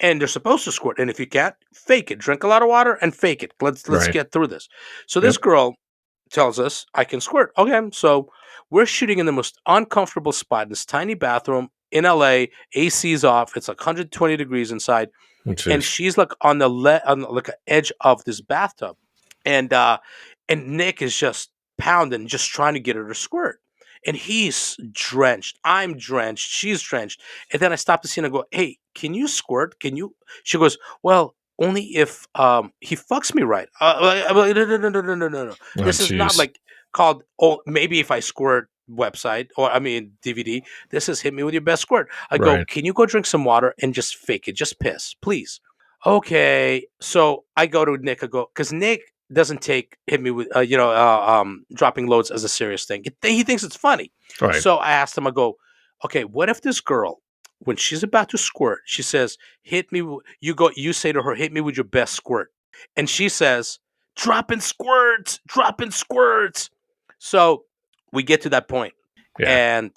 Speaker 2: and they're supposed to squirt, and if you can't, fake it. Drink a lot of water and fake it. Let's
Speaker 1: Right.
Speaker 2: get through this. So this
Speaker 1: Yep.
Speaker 2: girl tells us I can squirt. Okay, so we're shooting in the most uncomfortable spot in this tiny bathroom in LA. AC's off. It's like 120 degrees inside,
Speaker 1: Oh,
Speaker 2: and
Speaker 1: jeez.
Speaker 2: she's like on like an edge of this bathtub, and Nick is just pounding, just trying to get her to squirt. And he's drenched. I'm drenched. She's drenched. And then I stop the scene and go, "Hey, can you squirt? Can you?" She goes, "Well, only if he fucks me right." I'm like, no, no, no, no, no, no, no, no.
Speaker 1: Oh,
Speaker 2: This is not
Speaker 1: jeez.
Speaker 2: like called. Oh, maybe if I squirt website, or I mean DVD. This is hit me with your best squirt. I go,
Speaker 1: Right.
Speaker 2: "Can you go drink some water and just fake it? Just piss, please." Okay. So I go to Nick. I go, because Nick doesn't take hit me with dropping loads as a serious thing. He thinks it's funny.
Speaker 1: Right.
Speaker 2: So I asked him. I go, okay, what if this girl, when she's about to squirt, she says, "Hit me." You say to her, "Hit me with your best squirt," and she says, "Dropping squirts, dropping squirts." So we get to that point,
Speaker 1: Yeah.
Speaker 2: and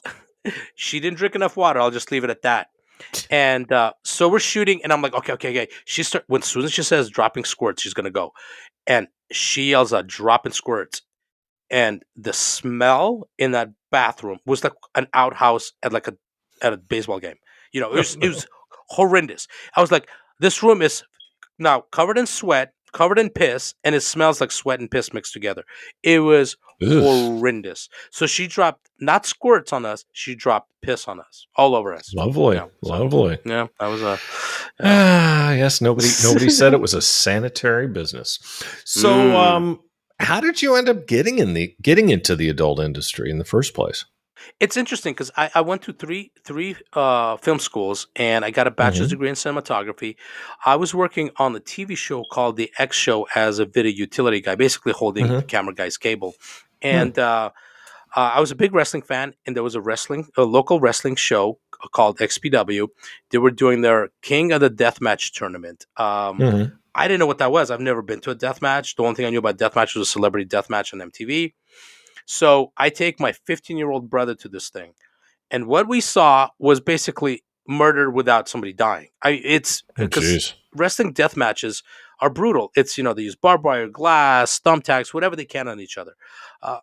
Speaker 2: she didn't drink enough water. I'll just leave it at that. And so we're shooting, and I'm like, okay, okay, okay. As soon as she says dropping squirts, she's gonna go, and she yells out dropping squirts, and the smell in that bathroom was like an outhouse at a baseball game.
Speaker 1: Oh,
Speaker 2: It
Speaker 1: no.
Speaker 2: was horrendous. I was like, this room is now covered in sweat, covered in piss, and it smells like sweat and piss mixed together. It was
Speaker 1: Ugh.
Speaker 2: horrendous. So she dropped not squirts on us, she dropped piss on us, all over us.
Speaker 1: Lovely.
Speaker 2: Yeah. So
Speaker 1: Lovely.
Speaker 2: yeah, that was a yeah.
Speaker 1: Ah, yes. Nobody said it was a sanitary business. So,
Speaker 2: Mm.
Speaker 1: how did you end up getting into the adult industry in the first place?
Speaker 2: It's interesting because I went to three film schools, and I got a bachelor's
Speaker 1: Hmm.
Speaker 2: degree in cinematography. I was working on a TV show called The X Show as a video utility guy, basically holding the
Speaker 1: Hmm.
Speaker 2: camera guy's cable.
Speaker 1: Hmm.
Speaker 2: And I was a big wrestling fan, and there was a local wrestling show called XPW. They were doing their King of the Deathmatch tournament.
Speaker 1: Hmm.
Speaker 2: I didn't know what that was. I've never been to a death match. The only thing I knew about death match was a celebrity death match on MTV. So I take my 15-year-old brother to this thing, and what we saw was basically murder without somebody dying. It's
Speaker 1: Oh,
Speaker 2: because
Speaker 1: jeez.
Speaker 2: wrestling death matches are brutal. It's they use barbed wire, glass, thumbtacks, whatever they can on each other. Uh,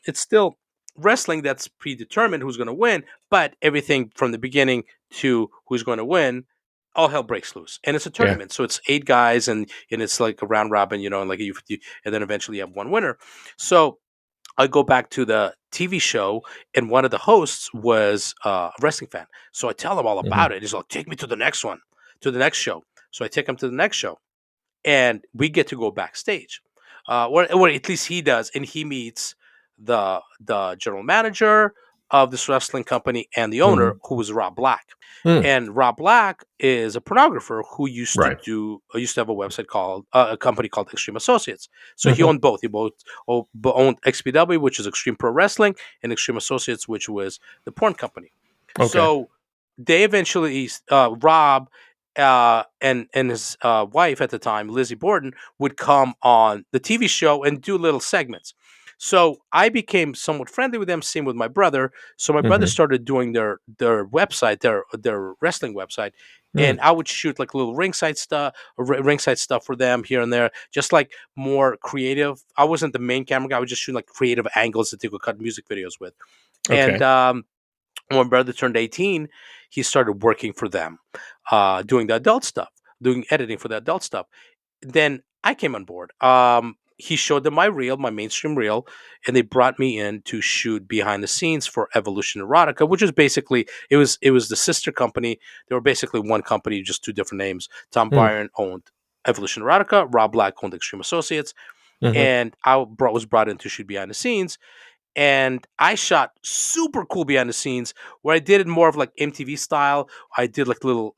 Speaker 2: it's still wrestling that's predetermined who's going to win, but everything from the beginning to who's going to win, all hell breaks loose, and it's a
Speaker 1: Yeah.
Speaker 2: tournament. So it's 8 guys, and it's like a round robin, and like and then eventually you have one winner. So I go back to the TV show, and one of the hosts was a wrestling fan. So I tell him all
Speaker 1: Hmm.
Speaker 2: about it. He's like, "Take me to the next one, to the next show." So I take him to the next show, and we get to go backstage, or at least he does, and he meets the general manager of this wrestling company and the owner,
Speaker 1: Mhm.
Speaker 2: who was Rob Black.
Speaker 1: Mm.
Speaker 2: And Rob Black is a pornographer who
Speaker 1: Right.
Speaker 2: used to have a website called a company called Extreme Associates. So he
Speaker 1: Mhm.
Speaker 2: owned both. He both owned XPW, which is Extreme Pro Wrestling, and Extreme Associates, which was the porn company.
Speaker 1: Okay.
Speaker 2: So they eventually, Rob and his wife at the time, Lizzie Borden, would come on the TV show and do little segments. So I became somewhat friendly with them, same with my brother. So my brother
Speaker 1: Mhm.
Speaker 2: started doing their website, their wrestling website, and
Speaker 1: Mm.
Speaker 2: I would shoot like little ringside stuff for them here and there, just like more creative. I wasn't the main camera guy; I was just shooting like creative angles that they could cut music videos with. And
Speaker 1: Okay.
Speaker 2: when my brother turned 18, he started working for them, doing the adult stuff, doing editing for the adult stuff. Then I came on board. He showed them my reel, my mainstream reel, and they brought me in to shoot behind the scenes for Evolution Erotica, which is basically it was the sister company. They were basically one company, just two different names. Tom
Speaker 1: Mm.
Speaker 2: Byron owned Evolution Erotica, Rob Black owned Extreme Associates,
Speaker 1: Mhm.
Speaker 2: and was brought in to shoot behind the scenes. And I shot super cool behind the scenes where I did it more of like MTV style. I did like little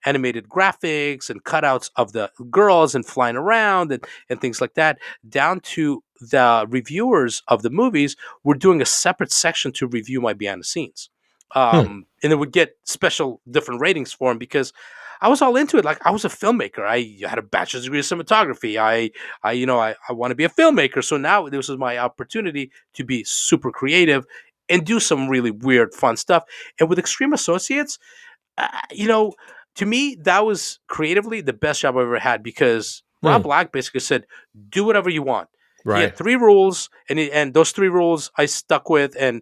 Speaker 2: animated graphics and cutouts of the girls and flying around and things like that, down to the reviewers of the movies were doing a separate section to review my behind the scenes.
Speaker 1: Hmm.
Speaker 2: And it would get special different ratings for them because I was all into it. Like I was a filmmaker. I had a bachelor's degree in cinematography. I want to be a filmmaker. So now this was my opportunity to be super creative and do some really weird, fun stuff. And with Extreme Associates, uh, you know, to me, that was creatively the best job I ever had because Rob
Speaker 1: Hmm.
Speaker 2: Black basically said, do whatever you want. He
Speaker 1: Right.
Speaker 2: had three rules, and those three rules I stuck with, and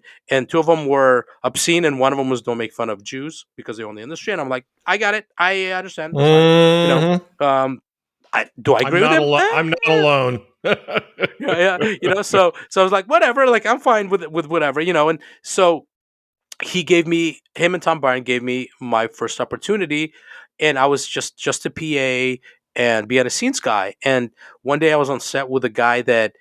Speaker 2: two of them were obscene, and one of them was don't make fun of Jews because they own the industry. And I'm like, I got it, I understand, that's fine. You know,
Speaker 1: Mhm.
Speaker 2: do I agree with him?
Speaker 1: I'm not alone.
Speaker 2: Yeah, yeah. So I was like, whatever, like I'm fine with whatever, and so he gave me him and Tom Byron gave me my first opportunity, and I was just a PA and behind the scenes guy. And one day I was on set with a guy that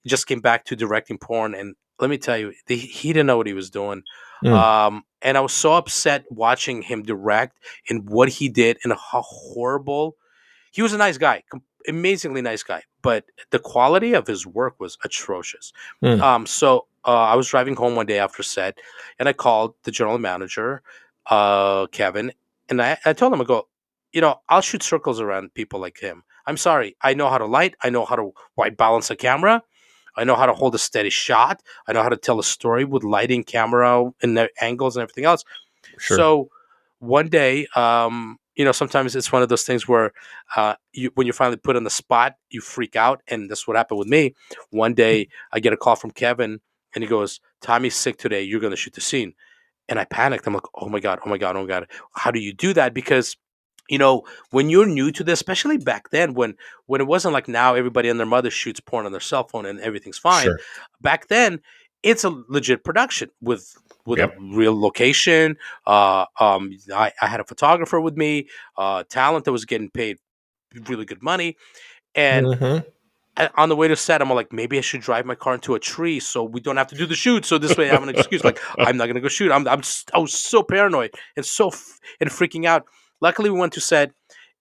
Speaker 2: just came back to directing porn, and let me tell you, he didn't know what he was doing.
Speaker 1: Mm.
Speaker 2: And I was so upset watching him direct and what he did and how horrible he was. A nice guy, amazingly nice guy, but the quality of his work was atrocious.
Speaker 1: Mm.
Speaker 2: So I was driving home one day after set, and I called the general manager, Kevin, and I told him, I go, I'll shoot circles around people like him. I'm sorry, I know how to light, I know how to white balance a camera, I know how to hold a steady shot, I know how to tell a story with lighting, camera, and the angles and everything else.
Speaker 1: Sure.
Speaker 2: So one day, sometimes it's one of those things where when you're finally put on the spot, you freak out. And that's what happened with me. One day, I get a call from Kevin, and he goes, Tommy's sick today. You're going to shoot the scene. And I panicked. I'm like, oh my God, oh my God, oh my God. How do you do that? Because when you're new to this, especially back then when it wasn't like now everybody and their mother shoots porn on their cell phone and everything's fine.
Speaker 1: Sure.
Speaker 2: Back then, it's a legit production with a
Speaker 1: Yep.
Speaker 2: real location. I had a photographer with me, talent that was getting paid really good money. And
Speaker 1: Mhm.
Speaker 2: on the way to set, I'm like, maybe I should drive my car into a tree so we don't have to do the shoot. So this way, I have an excuse. Like, I'm not gonna go shoot. I was so paranoid and and freaking out. Luckily, we went to set,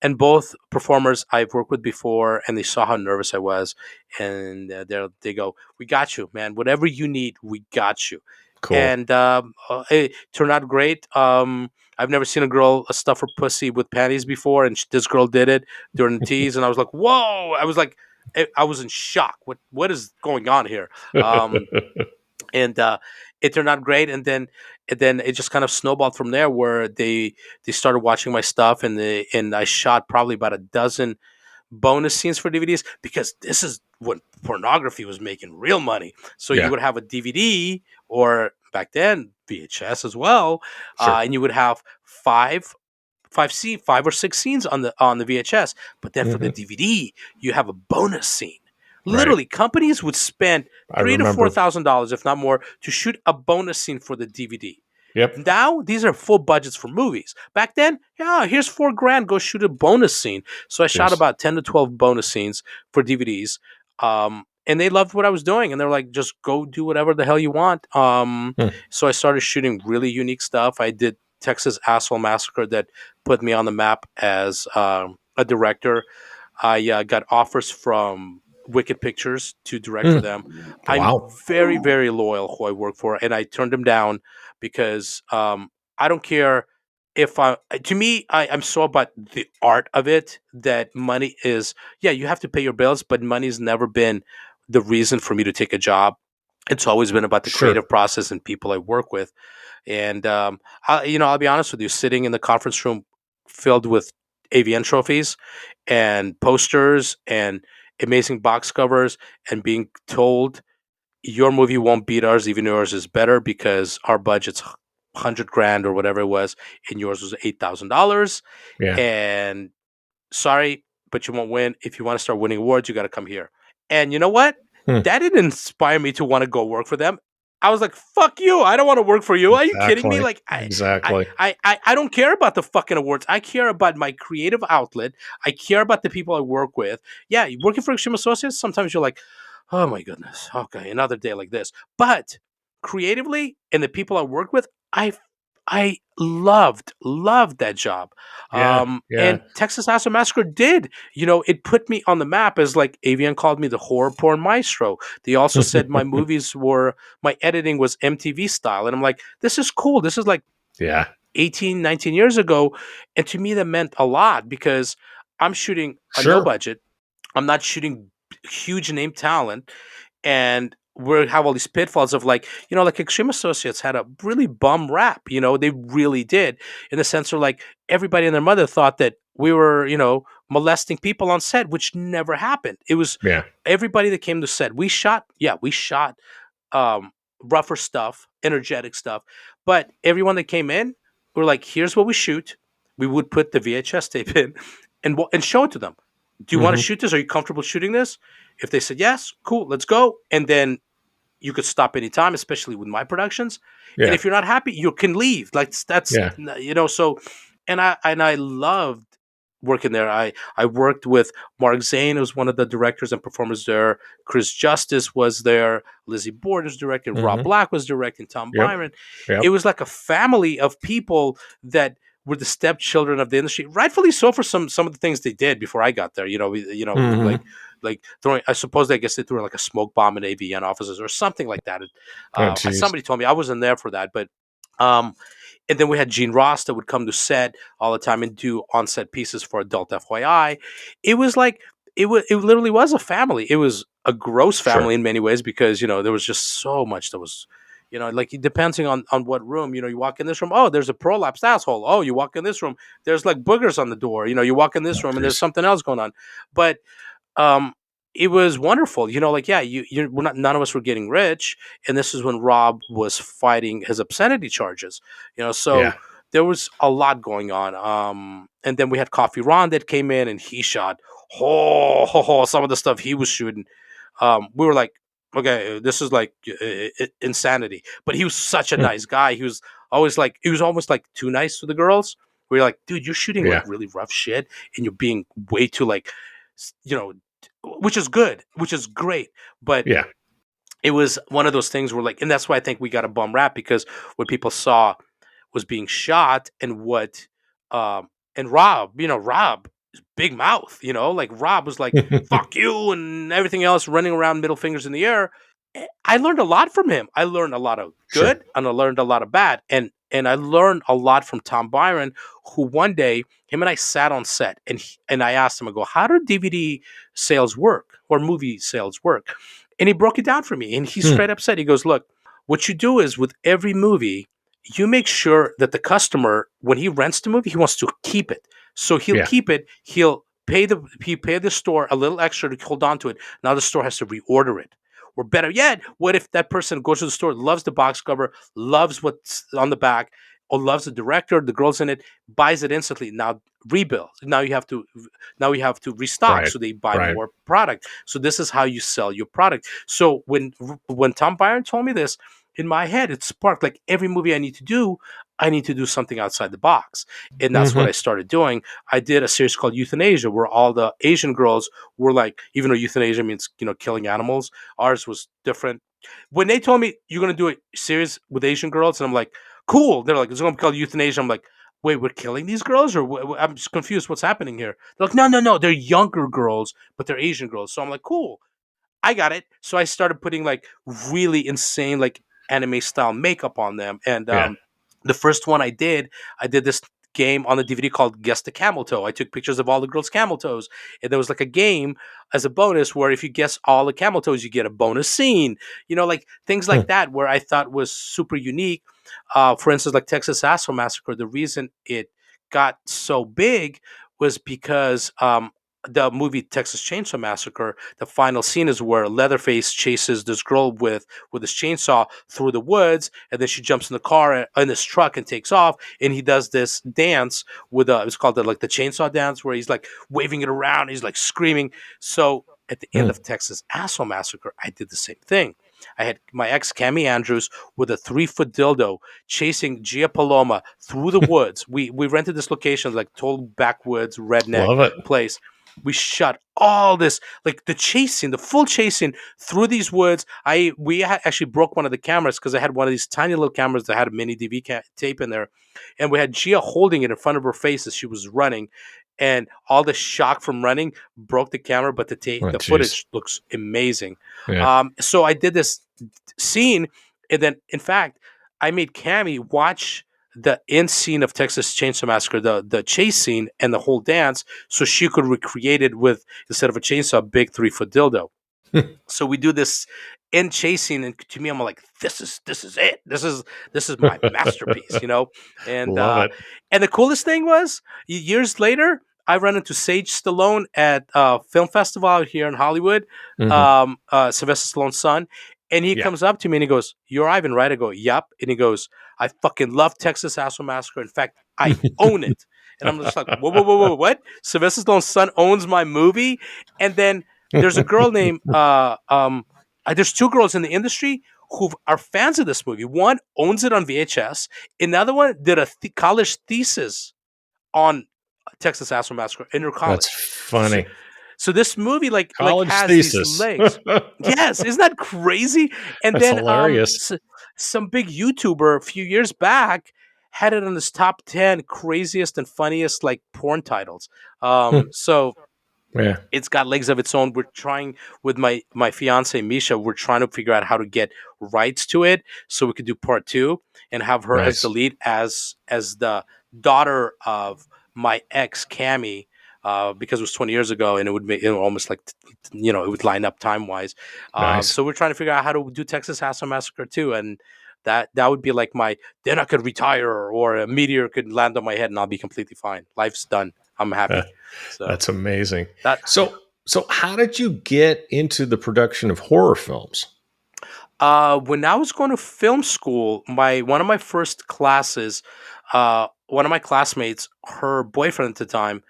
Speaker 2: and both performers I've worked with before, and they saw how nervous I was, and they go, "We got you, man. Whatever you need, we got you."
Speaker 1: Cool.
Speaker 2: And it turned out great. I've never seen a girl stuff her pussy with panties before, and this girl did it during the tease, and I was like, "Whoa!" I was in shock. What is going on here? And it turned out great. And then it just kind of snowballed from there, where they started watching my stuff, and I shot probably about a dozen bonus scenes for DVDs because this is when pornography was making real money. So you
Speaker 1: Yeah.
Speaker 2: would have a DVD, or back then VHS as well,
Speaker 1: Sure.
Speaker 2: and you would have five or six scenes on the VHS. But then for the
Speaker 1: Mhm.
Speaker 2: DVD, you have a bonus scene.
Speaker 1: Right.
Speaker 2: Literally, companies would spend
Speaker 1: I
Speaker 2: three to four
Speaker 1: remember.
Speaker 2: thousand dollars, if not more, to shoot a bonus scene for the DVD.
Speaker 1: Yep.
Speaker 2: Now these are full budgets for movies. Back then, yeah, here's $4,000, go shoot a bonus scene. So I shot
Speaker 1: Yes.
Speaker 2: about 10 to 12 bonus scenes for DVDs. And they loved what I was doing, and they're like, just go do whatever the hell you want.
Speaker 1: Hmm.
Speaker 2: So I started shooting really unique stuff. I did Texas Asshole Massacre that put me on the map as a director. I got offers from Wicked Pictures to direct for
Speaker 1: Hmm.
Speaker 2: them. I'm
Speaker 1: Wow.
Speaker 2: very, very loyal who I work for, and I turned them down because I don't care if I. To me, I'm so about the art of it that money is. Yeah, you have to pay your bills, but money's never been the reason for me to take a job. It's always been about the
Speaker 1: Sure.
Speaker 2: creative process and people I work with. And I'll be honest with you, sitting in the conference room filled with AVN trophies and posters and amazing box covers, and being told your movie won't beat ours, even though ours is better because our budget's 100 grand or whatever it was, and yours was $8,000.
Speaker 1: Yeah.
Speaker 2: And sorry, but you won't win. If you want to start winning awards, you got to come here. And you know what?
Speaker 1: Hmm.
Speaker 2: That didn't inspire me to want to go work for them. I was like, "Fuck you! I don't want to work for you. Are you kidding me?
Speaker 1: Exactly.
Speaker 2: Like,
Speaker 1: Exactly.
Speaker 2: I don't care about the fucking awards. I care about my creative outlet. I care about the people I work with. Yeah, working for Extreme Associates. Sometimes you're like, oh my goodness, okay, another day like this. But creatively, and the people I work with, I loved that job.
Speaker 1: Yeah. Yeah.
Speaker 2: And Texas Chainsaw Massacre did, it put me on the map as like AVN called me the horror porn maestro. They also said my editing was MTV style. And I'm like, this is cool. This is like
Speaker 1: Yeah.
Speaker 2: 18, 19 years ago. And to me, that meant a lot because I'm shooting a no
Speaker 1: Sure.
Speaker 2: budget. I'm not shooting huge name talent, and we have all these pitfalls of like, like Extreme Associates had a really bum rap. They really did, in the sense of like everybody and their mother thought that we were, molesting people on set, which never happened. It was
Speaker 1: Yeah.
Speaker 2: everybody that came to set. We shot um, rougher stuff, energetic stuff, but everyone that came in, we were like, here's what we shoot. We would put the VHS tape in and show it to them. Do you want to
Speaker 1: Hmm.
Speaker 2: shoot this? Are you comfortable shooting this? If they said yes, cool, let's go. And then you could stop anytime, especially with my productions. And
Speaker 1: Yeah.
Speaker 2: if you're not happy, you can leave. Like that's
Speaker 1: Yeah.
Speaker 2: so. And I loved working there. I worked with Mark Zane, who was one of the directors and performers there. Chris Justice was there. Lizzie Borden was directing. Rob
Speaker 1: Hmm.
Speaker 2: Black was directing. Tom
Speaker 1: Yep.
Speaker 2: Byron. It
Speaker 1: Yep.
Speaker 2: was like a family of people that were the stepchildren of the industry, rightfully so for some of the things they did before I got there.
Speaker 1: Hmm.
Speaker 2: Like throwing. I suppose I guess they threw like a smoke bomb in AVN offices or something like that.
Speaker 1: Oh, geez.
Speaker 2: Somebody told me I wasn't there for that, but um, and then we had Gene Ross that would come to set all the time and do on-set pieces for Adult FYI. It was like it literally was a family. It was a gross
Speaker 1: Sure.
Speaker 2: family in many ways because there was just so much that was like depending on what room, you walk in this room, oh, there's a prolapsed asshole. Oh, you walk in this room, there's like boogers on the door. You walk in this
Speaker 1: Oh,
Speaker 2: room and there's
Speaker 1: geez.
Speaker 2: something else going on. But um it was wonderful. Like, yeah, we're not, none of us were getting rich, and this is when Rob was fighting his obscenity charges. So
Speaker 1: Yeah.
Speaker 2: there was a lot going on. And then we had Coffee Ron that came in, and he shot some of the stuff he was shooting. We were like, okay, this is like insanity. But he was such a
Speaker 1: Hmm.
Speaker 2: nice guy. He was almost like too nice to the girls. We're like, dude, you're shooting like
Speaker 1: Yeah.
Speaker 2: really rough shit, and you're being way too like, you know, which is good, which is great. But
Speaker 1: Yeah.
Speaker 2: it was one of those things where like, and that's why I think we got a bum rap because what people saw was being shot and what, and Rob, big mouth, like Rob was like, fuck you and everything else, running around, middle fingers in the air. I learned a lot from him. I learned a lot of
Speaker 1: Sure.
Speaker 2: good and I learned a lot of bad. And I learned a lot from Tom Byron, who one day him and I sat on set and I asked him, I go, how do DVD sales work or movie sales work? And he broke it down for me. And he
Speaker 1: Hmm.
Speaker 2: straight up said, he goes, look, what you do is with every movie, you make sure that the customer, when he rents the movie, he wants to keep it. So he'll
Speaker 1: Yeah.
Speaker 2: keep it. He pay the store a little extra to hold on to it. Now the store has to reorder it. Or better yet, what if that person goes to the store, loves the box cover, loves what's on the back, or loves the director, the girls in it, buys it instantly. Now rebuild. Now you have to restock.
Speaker 1: Right.
Speaker 2: So they buy
Speaker 1: Right.
Speaker 2: more product. So this is how you sell your product. So when Tom Byron told me this, in my head, it sparked like every movie I need to do something outside the box. And that's what I
Speaker 1: Hmm.
Speaker 2: started doing. I did a series called Euthanasia, where all the Asian girls were like, even though euthanasia means, killing animals, ours was different. When they told me you're going to do a series with Asian girls, and I'm like, cool. They're like, it's going to be called Euthanasia. I'm like, wait, we're killing these girls? Or I'm just confused. What's happening here? They're like, no, no, no. They're younger girls, but they're Asian girls. So I'm like, cool. I got it. So I started putting like really insane like anime style makeup on them. And
Speaker 1: Yeah.
Speaker 2: the first one I did this game on the DVD called Guess the Camel Toe. I took pictures of all the girls' camel toes, and there was like a game as a bonus where if you guess all the camel toes, you get a bonus scene. Like things like
Speaker 1: Hmm.
Speaker 2: that where I thought was super unique. For instance, like Texas Asshole Massacre. The reason it got so big was because the movie Texas Chainsaw Massacre, the final scene is where Leatherface chases this girl with his chainsaw through the woods, and then she jumps in the car in this truck and takes off, and he does this dance with it's called like the chainsaw dance, where he's like waving it around, he's like screaming. So at the end
Speaker 1: Hmm.
Speaker 2: of Texas Asshole Massacre, I did the same thing. I had my ex Cammy Andrews with a 3-foot dildo chasing Gia Paloma through the woods. We rented this location, like total backwoods redneck
Speaker 1: Love it.
Speaker 2: place. We shot all this, like the chasing, the full chasing through these woods. Actually broke one of the cameras because I had one of these tiny little cameras that had a mini tape in there, and we had Gia holding it in front of her face as she was running, and all the shock from running broke the camera, but
Speaker 1: Oh,
Speaker 2: the
Speaker 1: jeez.
Speaker 2: footage looks amazing.
Speaker 1: Yeah.
Speaker 2: So I did this scene, and then in fact I made Cammy watch the end scene of Texas Chainsaw Massacre, the chase scene and the whole dance, so she could recreate it with, instead of a chainsaw, a big 3-foot dildo. So we do this in chasing, and to me, I'm like, this is it. This is my masterpiece, And
Speaker 1: Love it.
Speaker 2: and the coolest thing was, years later, I run into Sage Stallone at a film festival out here in Hollywood,
Speaker 1: Hmm.
Speaker 2: Sylvester Stallone's son, and he
Speaker 1: Yeah.
Speaker 2: comes up to me and he goes, "You're Ivan, right?" I go, "Yup," and he goes, "I fucking love Texas Asshole Massacre. In fact, I own it." And I'm just like, whoa, whoa, whoa, whoa, what? Sylvester Stallone's son owns my movie, and then there's a girl named there's two girls in the industry who are fans of this movie. One owns it on VHS. Another one did a college thesis on Texas Asshole Massacre in her
Speaker 1: That's
Speaker 2: college. So,
Speaker 1: funny.
Speaker 2: so this movie like
Speaker 1: College
Speaker 2: has these
Speaker 1: thesis.
Speaker 2: legs. Yes, isn't that crazy? And
Speaker 1: That's
Speaker 2: then
Speaker 1: hilarious.
Speaker 2: some big YouTuber a few years back had it on his top 10 craziest and funniest like porn titles. So
Speaker 1: Yeah.
Speaker 2: it's got legs of its own. We're trying with my fiance Misha. We're trying to figure out how to get rights to it so we could do part two and have her as the
Speaker 1: Nice.
Speaker 2: lead, as the daughter of my ex Cammy. Because it was 20 years ago, and it would make it almost like it would line up time wise.
Speaker 1: Nice.
Speaker 2: So we're trying to figure out how to do Texas Hassle Massacre too, and that would be like then I could retire, or a meteor could land on my head and I'll be completely fine. Life's done. I'm
Speaker 1: Uh,
Speaker 2: happy. So
Speaker 1: that's amazing.
Speaker 2: that
Speaker 1: So how did you get into the production of horror films?
Speaker 2: When I was going to film school, my one of my first classes, one of my classmates, her boyfriend at the time,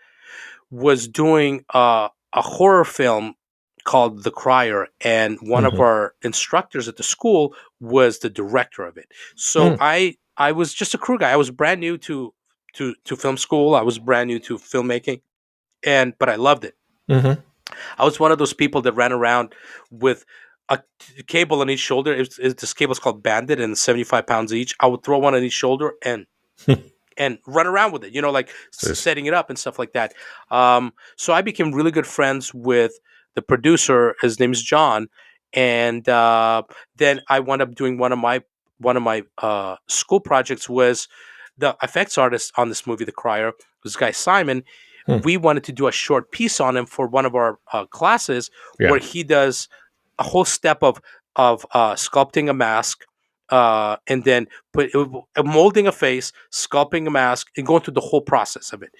Speaker 2: was doing a horror film called The Crier, and one of
Speaker 1: Hmm.
Speaker 2: our instructors at the school was the director of it. So
Speaker 1: Hmm.
Speaker 2: I was just a crew guy. I was brand new to film school. I was brand new to filmmaking, but I loved it.
Speaker 1: Hmm.
Speaker 2: I was one of those people that ran around with a cable on each shoulder. This cable's called Bandit, and 75 pounds each. I would throw one on each shoulder and run around with it, like
Speaker 1: Just
Speaker 2: setting it up and stuff like that. So I became really good friends with the producer. His name is John, and then I wound up doing one of my school projects was the effects artist on this movie, The Crier, this guy Simon.
Speaker 1: hmm.
Speaker 2: We wanted to do a short piece on him for one of our classes
Speaker 1: Yeah.
Speaker 2: where he does a whole step of sculpting a mask, and then molding a face, sculpting a mask, and going through the whole process of it.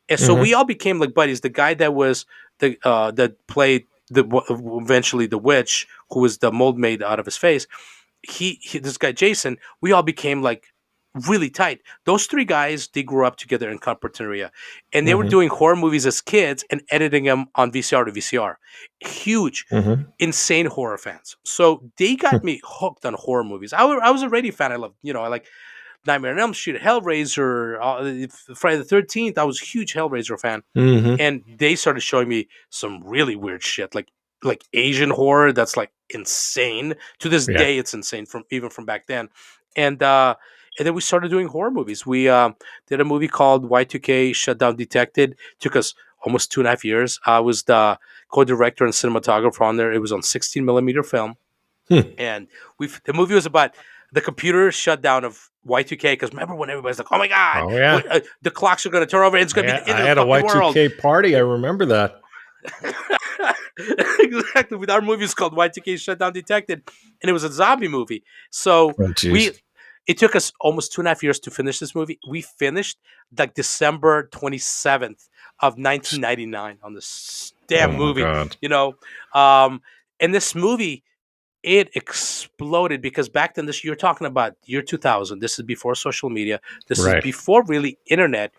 Speaker 2: And so we
Speaker 1: Hmm.
Speaker 2: all became like buddies. The guy that was that played eventually the witch, who was the mold made out of his face. He this guy Jason. We all became like really tight. Those three guys, they grew up together in Carpinteria, and they were
Speaker 1: Mm-hmm.
Speaker 2: doing horror movies as kids and editing them on VCR to VCR. Huge,
Speaker 1: Mm-hmm.
Speaker 2: insane horror fans. So they got me hooked on horror movies. I was already a fan. I loved, I like Nightmare on Elm Street, Hellraiser, Friday the 13th. I was a huge Hellraiser fan,
Speaker 1: Mm-hmm.
Speaker 2: and they started showing me some really weird shit, like Asian horror that's like insane. To this
Speaker 1: Yeah.
Speaker 2: day, it's insane from even from back then. And and then we started doing horror movies. We did a movie called Y2K Shutdown Detected. Took us almost 2.5 years. I was the co-director and cinematographer on there. It was on 16 millimeter film,
Speaker 1: Hmm.
Speaker 2: and the movie was about the computer shutdown of Y2K. Because remember when everybody's like, "Oh my god,
Speaker 1: Oh yeah.
Speaker 2: the clocks are going to turn over, and it's going to be the
Speaker 1: I
Speaker 2: end of
Speaker 1: had
Speaker 2: the
Speaker 1: a
Speaker 2: fucking world."
Speaker 1: Y2K party. I remember that.
Speaker 2: Exactly. With our movie is called Y2K Shutdown Detected, and it was a zombie movie. So
Speaker 1: Oh jeez.
Speaker 2: we it took us almost 2.5 years to finish this movie. We finished like December 27th of 1999 on this damn
Speaker 1: Oh my
Speaker 2: movie,
Speaker 1: god.
Speaker 2: you know. Um, and this movie, it exploded because back then, this you're talking about year 2000. This is before social media. This is
Speaker 1: Right.
Speaker 2: before really internet,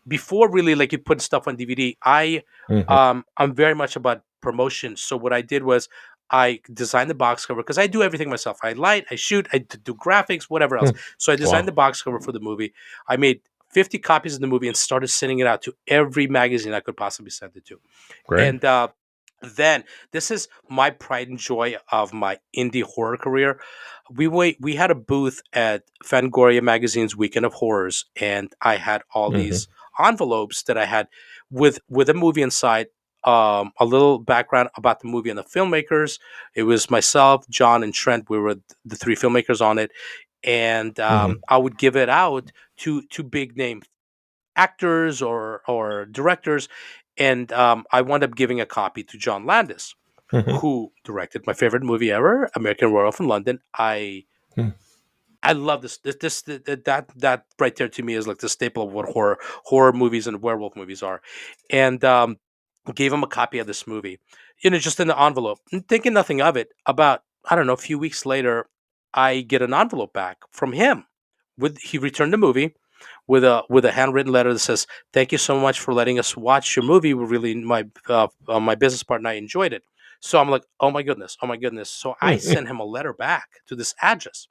Speaker 2: before really like you put stuff on DVD.
Speaker 1: Mm-hmm.
Speaker 2: I'm very much about promotion. So what I did was I designed the box cover because I do everything myself. I light, I shoot, do graphics, whatever else. So I designed the
Speaker 1: Wow.
Speaker 2: box cover for the movie. I made 50 copies of the movie and started sending it out to every magazine I could possibly send it to.
Speaker 1: Great.
Speaker 2: And then this is my pride and joy of my indie horror career. We had a booth at Fangoria Magazine's Weekend of Horrors, and I had all
Speaker 1: Mm-hmm.
Speaker 2: these envelopes that I had with a movie inside. A little background about the movie and the filmmakers. It was myself, John, and Trent. We were the three filmmakers on it, and
Speaker 1: Mm-hmm.
Speaker 2: I would give it out to big name actors or directors, and I wound up giving a copy to John Landis,
Speaker 1: Mm-hmm.
Speaker 2: who directed my favorite movie ever, American Werewolf in London. I love that right there to me is like the staple of what horror movies and werewolf movies are, and gave him a copy of this movie, just in the envelope, and thinking nothing of it. About I don't know, a few weeks later, I get an envelope back from him. He returned the movie with a handwritten letter that says, "Thank you so much for letting us watch your movie. We really my business partner and I enjoyed it." So I'm like, "Oh my goodness, oh my goodness!" So I
Speaker 1: Mm-hmm.
Speaker 2: sent him a letter back to this address,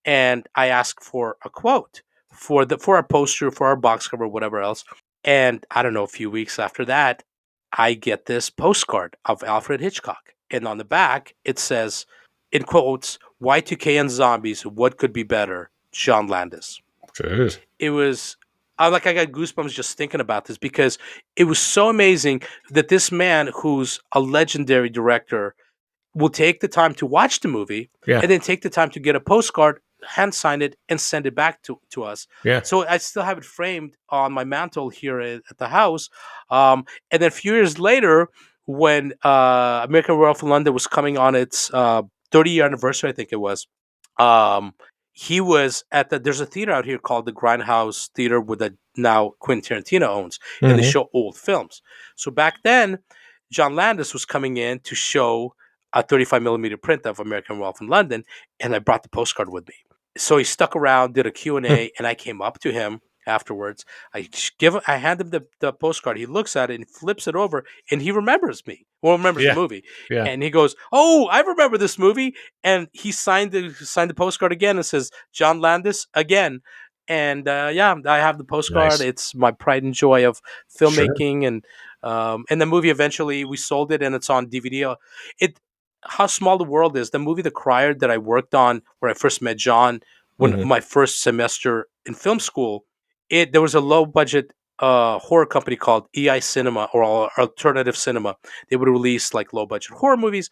Speaker 2: and I asked for a quote for our poster, for our box cover, whatever else. And I don't know, a few weeks after that, I get this postcard of Alfred Hitchcock, and on the back it says, in quotes, "Y2K and zombies. What could be better? John Landis."
Speaker 1: Jeez.
Speaker 2: It was I got goosebumps just thinking about this because it was so amazing that this man, who's a legendary director, will take the time to watch the movie
Speaker 1: Yeah.
Speaker 2: and then take the time to get a postcard, hand sign it, and send it back to us.
Speaker 1: Yeah.
Speaker 2: So I still have it framed on my mantle here at the house. And then a few years later, when American Werewolf in London was coming on its 30-year anniversary, I think it was, um, he was at there's a theater out here called the Grindhouse Theater, with that now Quentin Tarantino owns, and they
Speaker 1: Mm-hmm.
Speaker 2: show old films. So back then, John Landis was coming in to show a 35 millimeter print of American Werewolf in London, and I brought the postcard with me. So he stuck around, did a Q&A, and I came up to him afterwards. I hand him the postcard. He looks at it and flips it over, and he remembers me. Well, remembers the
Speaker 1: Yeah.
Speaker 2: movie,
Speaker 1: Yeah.
Speaker 2: and he goes, "Oh, I remember this movie." And he signed the postcard again and says, "John Landis again." And yeah, I have the postcard.
Speaker 1: Nice.
Speaker 2: It's my pride and joy of
Speaker 1: Sure.
Speaker 2: filmmaking, and the movie eventually we sold it, and it's on DVD. It How small the world is. The movie The Crier that I worked on, where I first met John, when
Speaker 1: Mm-hmm.
Speaker 2: my first semester in film school, there was a low budget horror company called EI Cinema, or Alternative Cinema. They would release like low budget horror movies.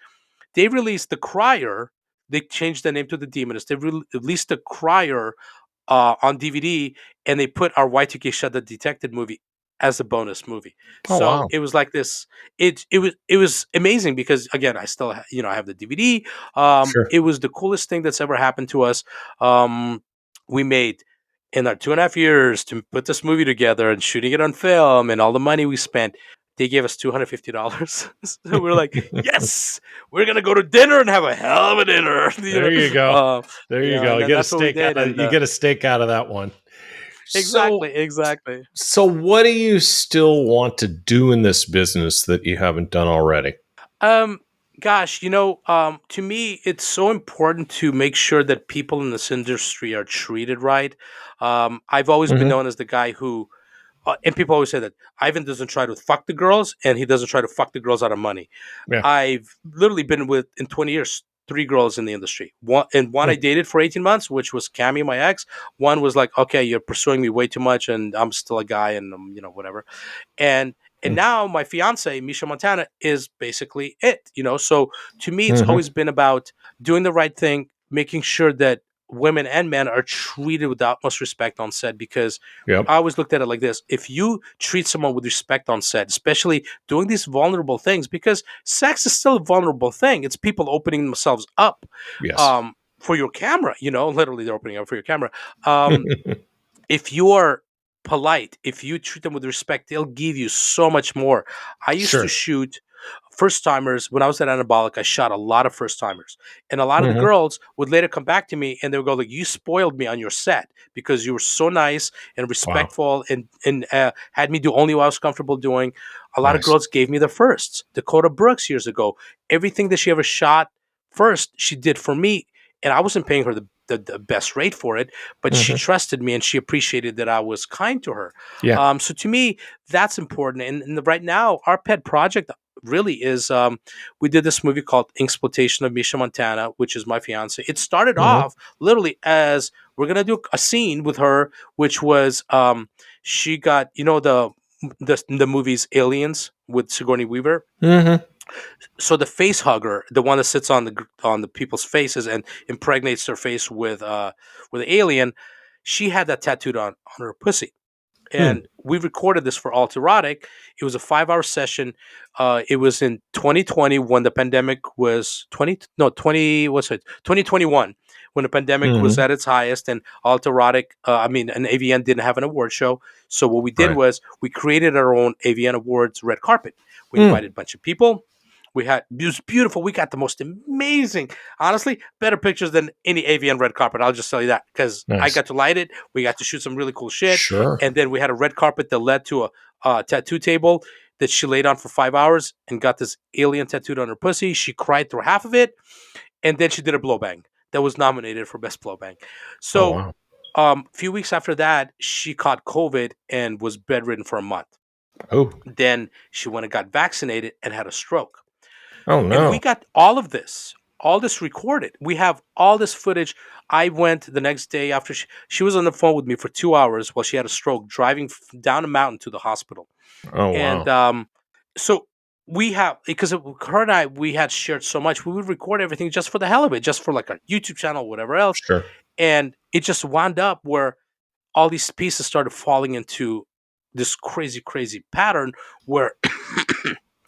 Speaker 2: They released The Crier. They changed the name to The Demonist. They released The Crier on DVD, and they put our Y2K Shut the Detected movie as a bonus movie.
Speaker 1: Oh
Speaker 2: So
Speaker 1: wow.
Speaker 2: it was like this. It was amazing because again, I still I have the DVD.
Speaker 1: Sure.
Speaker 2: It was the coolest thing that's ever happened to us. We made, in our 2.5 years to put this movie together and shooting it on film, and all the money we spent, they gave us $250. So we're like, yes, we're gonna go to dinner and have a hell of a dinner.
Speaker 1: There you go. There you
Speaker 2: Yeah,
Speaker 1: go.
Speaker 2: and
Speaker 1: You
Speaker 2: then
Speaker 1: get a
Speaker 2: that's what we
Speaker 1: steak out
Speaker 2: did.
Speaker 1: of
Speaker 2: And
Speaker 1: you get a steak out of that one. So,
Speaker 2: Exactly, exactly.
Speaker 1: so what do you still want to do in this business that you haven't done already?
Speaker 2: Um, Gosh, to me, it's so important to make sure that people in this industry are treated right. I've always been
Speaker 1: Hmm.
Speaker 2: known as the guy who, and people always say that Ivan doesn't try to fuck the girls, and he doesn't try to fuck the girls out of money.
Speaker 1: Yeah.
Speaker 2: I've literally been with in 20 years. Three girls in the industry. One I
Speaker 1: Mm.
Speaker 2: dated for 18 months, which was Cammy, my ex. One was like, okay, you're pursuing me way too much, and I'm still a guy, and whatever. And
Speaker 1: Mm.
Speaker 2: now my fiance Misha Montana is basically it. So to me it's
Speaker 1: Hmm.
Speaker 2: always been about doing the right thing, making sure that women and men are treated with the utmost respect on set, because I
Speaker 1: Yep.
Speaker 2: always looked at it like this: if you treat someone with respect on set, especially doing these vulnerable things, because sex is still a vulnerable thing, it's people opening themselves up
Speaker 1: Yes.
Speaker 2: for your camera, literally they're opening up for your camera. If you are polite, if you treat them with respect, they'll give you so much more. I used to
Speaker 1: Sure.
Speaker 2: shoot first timers when I was at Anabolic. I shot a lot of first timers, and a lot of the
Speaker 1: Hmm.
Speaker 2: girls would later come back to me and they would go like, "You spoiled me on your set because you were so nice and
Speaker 1: Wow.
Speaker 2: respectful and had me do only what I was comfortable doing." A lot of
Speaker 1: Nice.
Speaker 2: girls gave me the firsts. Dakota Brooks years ago, everything that she ever shot first, she did for me, and I wasn't paying her the best rate for it, but she
Speaker 1: Hmm.
Speaker 2: trusted me and she appreciated that I was kind to her.
Speaker 1: Yeah.
Speaker 2: So to me, that's important. And right now, our pet project really is we did this movie called Exploitation of Misha Montana, which is my fiance. It started
Speaker 1: Hmm.
Speaker 2: off literally as we're gonna do a scene with her, which was she got the movies Aliens with Sigourney Weaver.
Speaker 1: Hmm.
Speaker 2: So the face hugger, the one that sits on the people's faces and impregnates their face with the alien, she had that tattooed on her pussy.
Speaker 1: Hmm.
Speaker 2: And we recorded this for AtlErotic. It was a 5 hour session. It was in 2020 when the pandemic was 20 what's it 2021 when the pandemic was
Speaker 1: Hmm.
Speaker 2: at its highest, and AtlErotic, and AVN didn't have an award show. So what we did
Speaker 1: Right.
Speaker 2: was we created our own AVN Awards red carpet. We
Speaker 1: Mm.
Speaker 2: invited a bunch of people. It was beautiful. We got the most amazing, honestly, better pictures than any AVN red carpet. I'll just tell you that because I
Speaker 1: Nice.
Speaker 2: got to light it. We got to shoot some really cool shit,
Speaker 1: Sure.
Speaker 2: and then we had a red carpet that led to a tattoo table that she laid on for 5 hours and got this alien tattooed on her pussy. She cried through half of it, and then she did a blowbang that was nominated for best blowbang.
Speaker 1: Oh
Speaker 2: So,
Speaker 1: wow.
Speaker 2: a few weeks after that, she caught COVID and was bedridden for a month.
Speaker 1: Oh.
Speaker 2: Then she went and got vaccinated and had a stroke.
Speaker 1: Oh
Speaker 2: And we
Speaker 1: no.
Speaker 2: got all this recorded. We have all this footage. I went the next day after she was on the phone with me for 2 hours while she had a stroke, driving down a mountain to the hospital.
Speaker 1: Oh
Speaker 2: And
Speaker 1: wow.
Speaker 2: so we have, because her and I, we had shared so much, we would record everything just for the hell of it, just for like our YouTube channel, whatever else.
Speaker 1: Sure.
Speaker 2: And it just wound up where all these pieces started falling into this crazy, crazy pattern where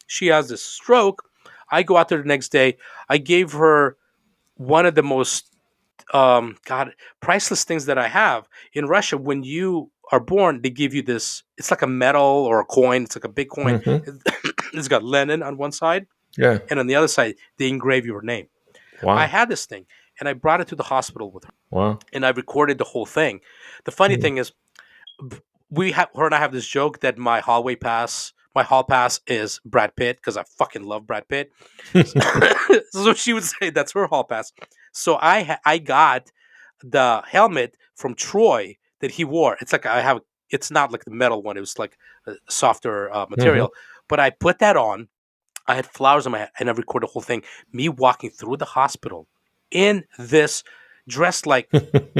Speaker 2: she has this stroke. I go out there the next day. I gave her one of the most god priceless things that I have in Russia. When you are born, they give you this. It's like a medal or a coin. It's like a big coin.
Speaker 1: Hmm.
Speaker 2: It's got Lenin on one side,
Speaker 1: Yeah.
Speaker 2: and on the other side they engrave your name. I
Speaker 1: Wow.
Speaker 2: had this thing, and I brought it to the hospital with her,
Speaker 1: Wow.
Speaker 2: and I recorded the whole thing. The funny
Speaker 1: Mm.
Speaker 2: thing is, we have her and I have this joke that my hall pass is Brad Pitt because I fucking love Brad Pitt. So she would say that's her hall pass. So I got the helmet from Troy that he wore. It's like I have. It's not like the metal one. It was like a softer
Speaker 1: Hmm.
Speaker 2: material. But I put that on. I had flowers on my head, and I recorded the whole thing. Me walking through the hospital in this dressed like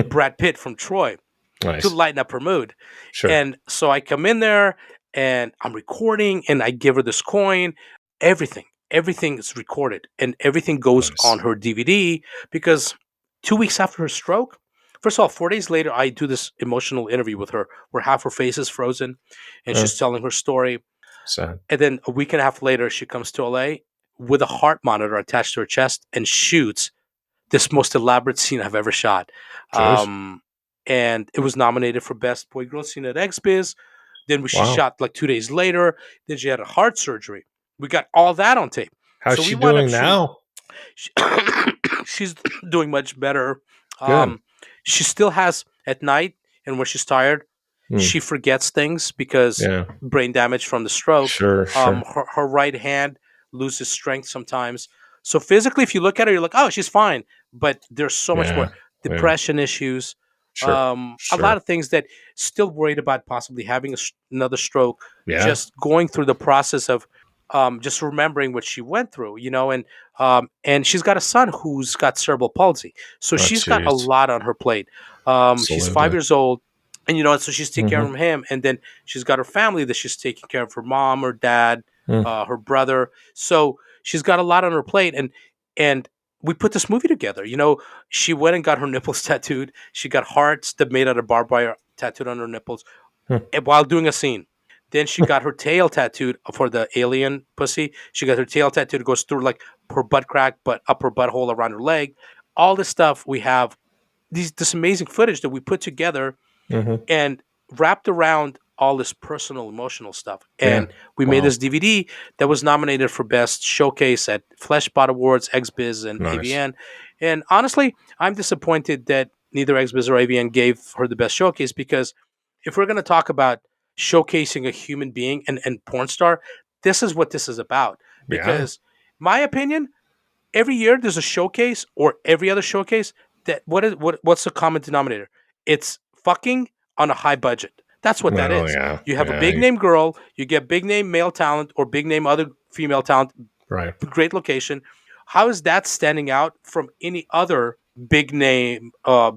Speaker 2: Brad Pitt from Troy to
Speaker 1: Nice.
Speaker 2: lighten up her mood.
Speaker 1: Sure.
Speaker 2: And so I come in there and I'm recording and I give her this coin. Everything is recorded and everything goes on
Speaker 1: Nice.
Speaker 2: her DVD because 2 weeks after her stroke, first of all, 4 days later, I do this emotional interview with her where half her face is frozen and
Speaker 1: Uh,
Speaker 2: she's telling her story.
Speaker 1: Sad.
Speaker 2: And then a week and a half later, she comes to LA with a heart monitor attached to her chest and shoots this most elaborate scene I've ever shot.
Speaker 1: Jeez.
Speaker 2: Um, and it was nominated for Best Boy Girl Scene at XBiz. Then she
Speaker 1: Wow.
Speaker 2: shot like 2 days later. Then she had a heart surgery. We got all that on tape.
Speaker 1: How's
Speaker 2: So we
Speaker 1: she
Speaker 2: wound up
Speaker 1: doing
Speaker 2: shooting.
Speaker 1: now?
Speaker 2: She, she's doing much better.
Speaker 1: Good.
Speaker 2: She still has at night and when she's tired.
Speaker 1: Mm.
Speaker 2: she forgets things because
Speaker 1: Yeah.
Speaker 2: brain damage from the stroke.
Speaker 1: Sure. Sure.
Speaker 2: Her right hand loses strength sometimes. So physically, if you look at her, you're like, oh, she's fine. But there's so much more
Speaker 1: Yeah. Yeah.
Speaker 2: depression issues,
Speaker 1: Sure.
Speaker 2: a lot
Speaker 1: Sure.
Speaker 2: of things that still worried about possibly having another stroke,
Speaker 1: Yeah.
Speaker 2: just going through the process of just remembering what she went through, and she's got a son who's got cerebral palsy. So
Speaker 1: Oh,
Speaker 2: she's got a
Speaker 1: jeez.
Speaker 2: lot on her plate. She's five
Speaker 1: Absolutely.
Speaker 2: years old. And so she's taking care
Speaker 1: Mm-hmm.
Speaker 2: of him, and then she's got her family that she's taking care of, her mom, her dad,
Speaker 1: Mm.
Speaker 2: her brother. So she's got a lot on her plate, and we put this movie together. She went and got her nipples tattooed. She got hearts that made out of barbed wire tattooed on her nipples
Speaker 1: Mm.
Speaker 2: while doing a scene. Then she got her tail tattooed for the alien pussy. She got her tail tattooed. It goes through like her butt crack, but up her butthole around her leg. All this stuff we have this amazing footage that we put together
Speaker 1: Mm-hmm.
Speaker 2: and wrapped around all this personal emotional stuff,
Speaker 1: Yeah.
Speaker 2: and we made
Speaker 1: Wow.
Speaker 2: this DVD that was nominated for best showcase at Fleshbot Awards, XBiz, and
Speaker 1: Nice.
Speaker 2: AVN. And honestly, I'm disappointed that neither XBiz or AVN gave her the best showcase, because if we're going to talk about showcasing a human being and porn star, this is what this is about.
Speaker 1: Yeah.
Speaker 2: Because my opinion, every year there's a showcase, or every other showcase, that what's the common denominator? It's fucking on a high budget. That's what that
Speaker 1: Oh,
Speaker 2: is.
Speaker 1: yeah.
Speaker 2: You have a
Speaker 1: Yeah.
Speaker 2: big name girl, you get big name male talent or big name other female talent,
Speaker 1: Right.
Speaker 2: great location. How is that standing out from any other big name,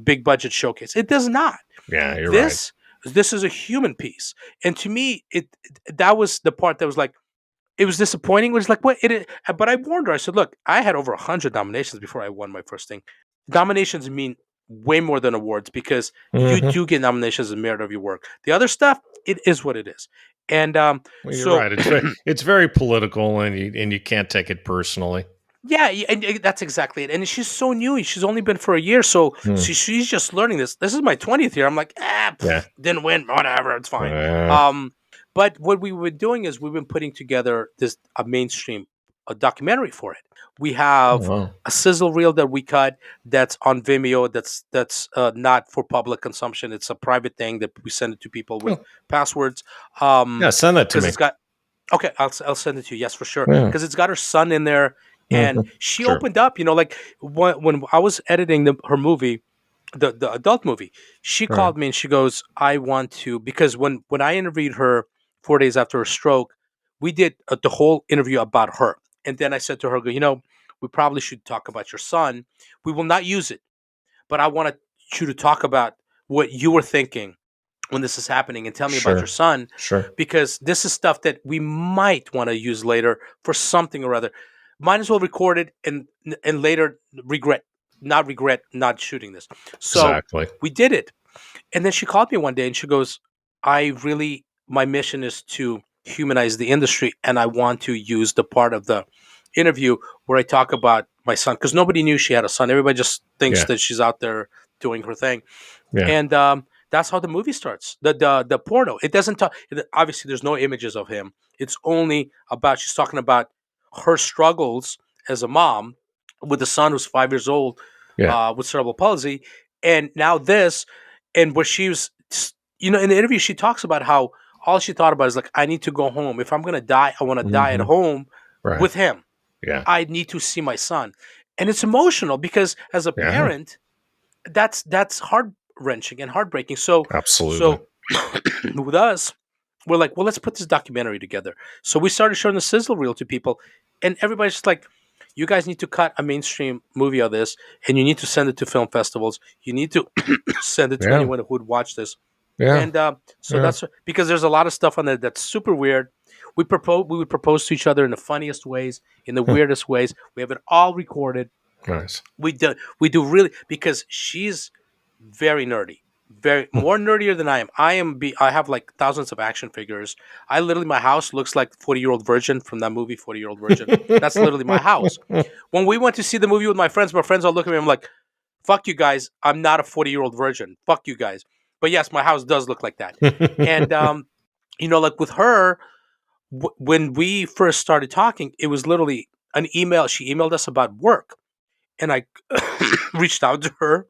Speaker 2: big budget showcase? It does not.
Speaker 1: Yeah. You're right.
Speaker 2: This is a human piece, and to me, that was the part that was like, it was disappointing. It was like, what? But I warned her. I said, look, I had over 100 nominations before I won my first thing. Nominations mean way more than awards, because you
Speaker 1: Mm-hmm.
Speaker 2: do get nominations as a merit of your work. The other stuff, it is what it is. And
Speaker 1: Well, you're
Speaker 2: so,
Speaker 1: right. It's very political, and you can't take it personally.
Speaker 2: yeah, and that's exactly it. And she's so new. She's only been for a year. So
Speaker 1: Hmm.
Speaker 2: she's just learning this. This is my 20th year. I'm like,
Speaker 1: Yeah.
Speaker 2: didn't win. Whatever. It's fine.
Speaker 1: Yeah.
Speaker 2: Um, but what we were doing is we've been putting together a mainstream a documentary for it. We
Speaker 1: Oh,
Speaker 2: have
Speaker 1: wow.
Speaker 2: a sizzle reel that we cut that's on Vimeo. That's not for public consumption. It's a private thing that we send it to people with
Speaker 1: Oh,
Speaker 2: passwords.
Speaker 1: yeah. Send that to
Speaker 2: Because
Speaker 1: me.
Speaker 2: it's got Okay, I'll send it to you. Yes, for sure.
Speaker 1: Yeah.
Speaker 2: Because it's got her son in there, and
Speaker 1: Mm-hmm.
Speaker 2: she
Speaker 1: Sure.
Speaker 2: opened up. Like when I was editing her movie, the adult movie, she
Speaker 1: Right.
Speaker 2: called me and she goes, "I want to," because when I interviewed her 4 days after her stroke, we did the whole interview about her, and then I said to her, we probably should talk about your son. We will not use it, but I want you to talk about what you were thinking when this is happening, and tell me about your
Speaker 1: Sure.
Speaker 2: son,
Speaker 1: Sure.
Speaker 2: because this is stuff that we might want to use later for something or other. Might as well record it and later regret not shooting this. So
Speaker 1: Exactly.
Speaker 2: we did it. And then she called me one day and she goes, my mission is to humanize the industry, and I want to use the part of the interview where I talk about my son, because nobody knew she had a son. Everybody just thinks
Speaker 1: Yeah.
Speaker 2: that she's out there doing her thing.
Speaker 1: Yeah.
Speaker 2: And that's how the movie starts. The porno. It doesn't talk. Obviously, there's no images of him. It's only about, she's talking about her struggles as a mom with a son who's 5 years old,
Speaker 1: Yeah.
Speaker 2: with cerebral palsy, and now this, and where she was, in the interview, she talks about how all she thought about is like, I need to go home. If I'm gonna die, I want to die at
Speaker 1: Mm-hmm.
Speaker 2: home
Speaker 1: Right.
Speaker 2: with him.
Speaker 1: Yeah.
Speaker 2: I need to see my son, and it's emotional because as a
Speaker 1: Yeah.
Speaker 2: parent, that's heart wrenching and heartbreaking. So
Speaker 1: Absolutely.
Speaker 2: with us, we're like, well, let's put this documentary together. So we started showing the sizzle reel to people, and everybody's just like, you guys need to cut a mainstream movie of this, and you need to send it to film festivals. You need to send it to
Speaker 1: Yeah.
Speaker 2: anyone who would watch this.
Speaker 1: Yeah.
Speaker 2: And so
Speaker 1: Yeah.
Speaker 2: that's because there's a lot of stuff on there that's super weird. We would propose to each other in the funniest ways, in the
Speaker 1: Hmm.
Speaker 2: weirdest ways. We have it all recorded.
Speaker 1: Nice.
Speaker 2: We do really, because she's very nerdy, very
Speaker 1: Hmm.
Speaker 2: more nerdier than I am. I have like thousands of action figures. I literally, my house looks like 40-year-old virgin from that movie 40-year-old virgin. That's literally my house. When we went to see the movie with my friends all look at me, I'm like, fuck you guys, I'm not a 40-year-old virgin, fuck you guys. But yes, my house does look like that. And like with her, when we first started talking, it was literally an email. She emailed us about work, and I reached out to her.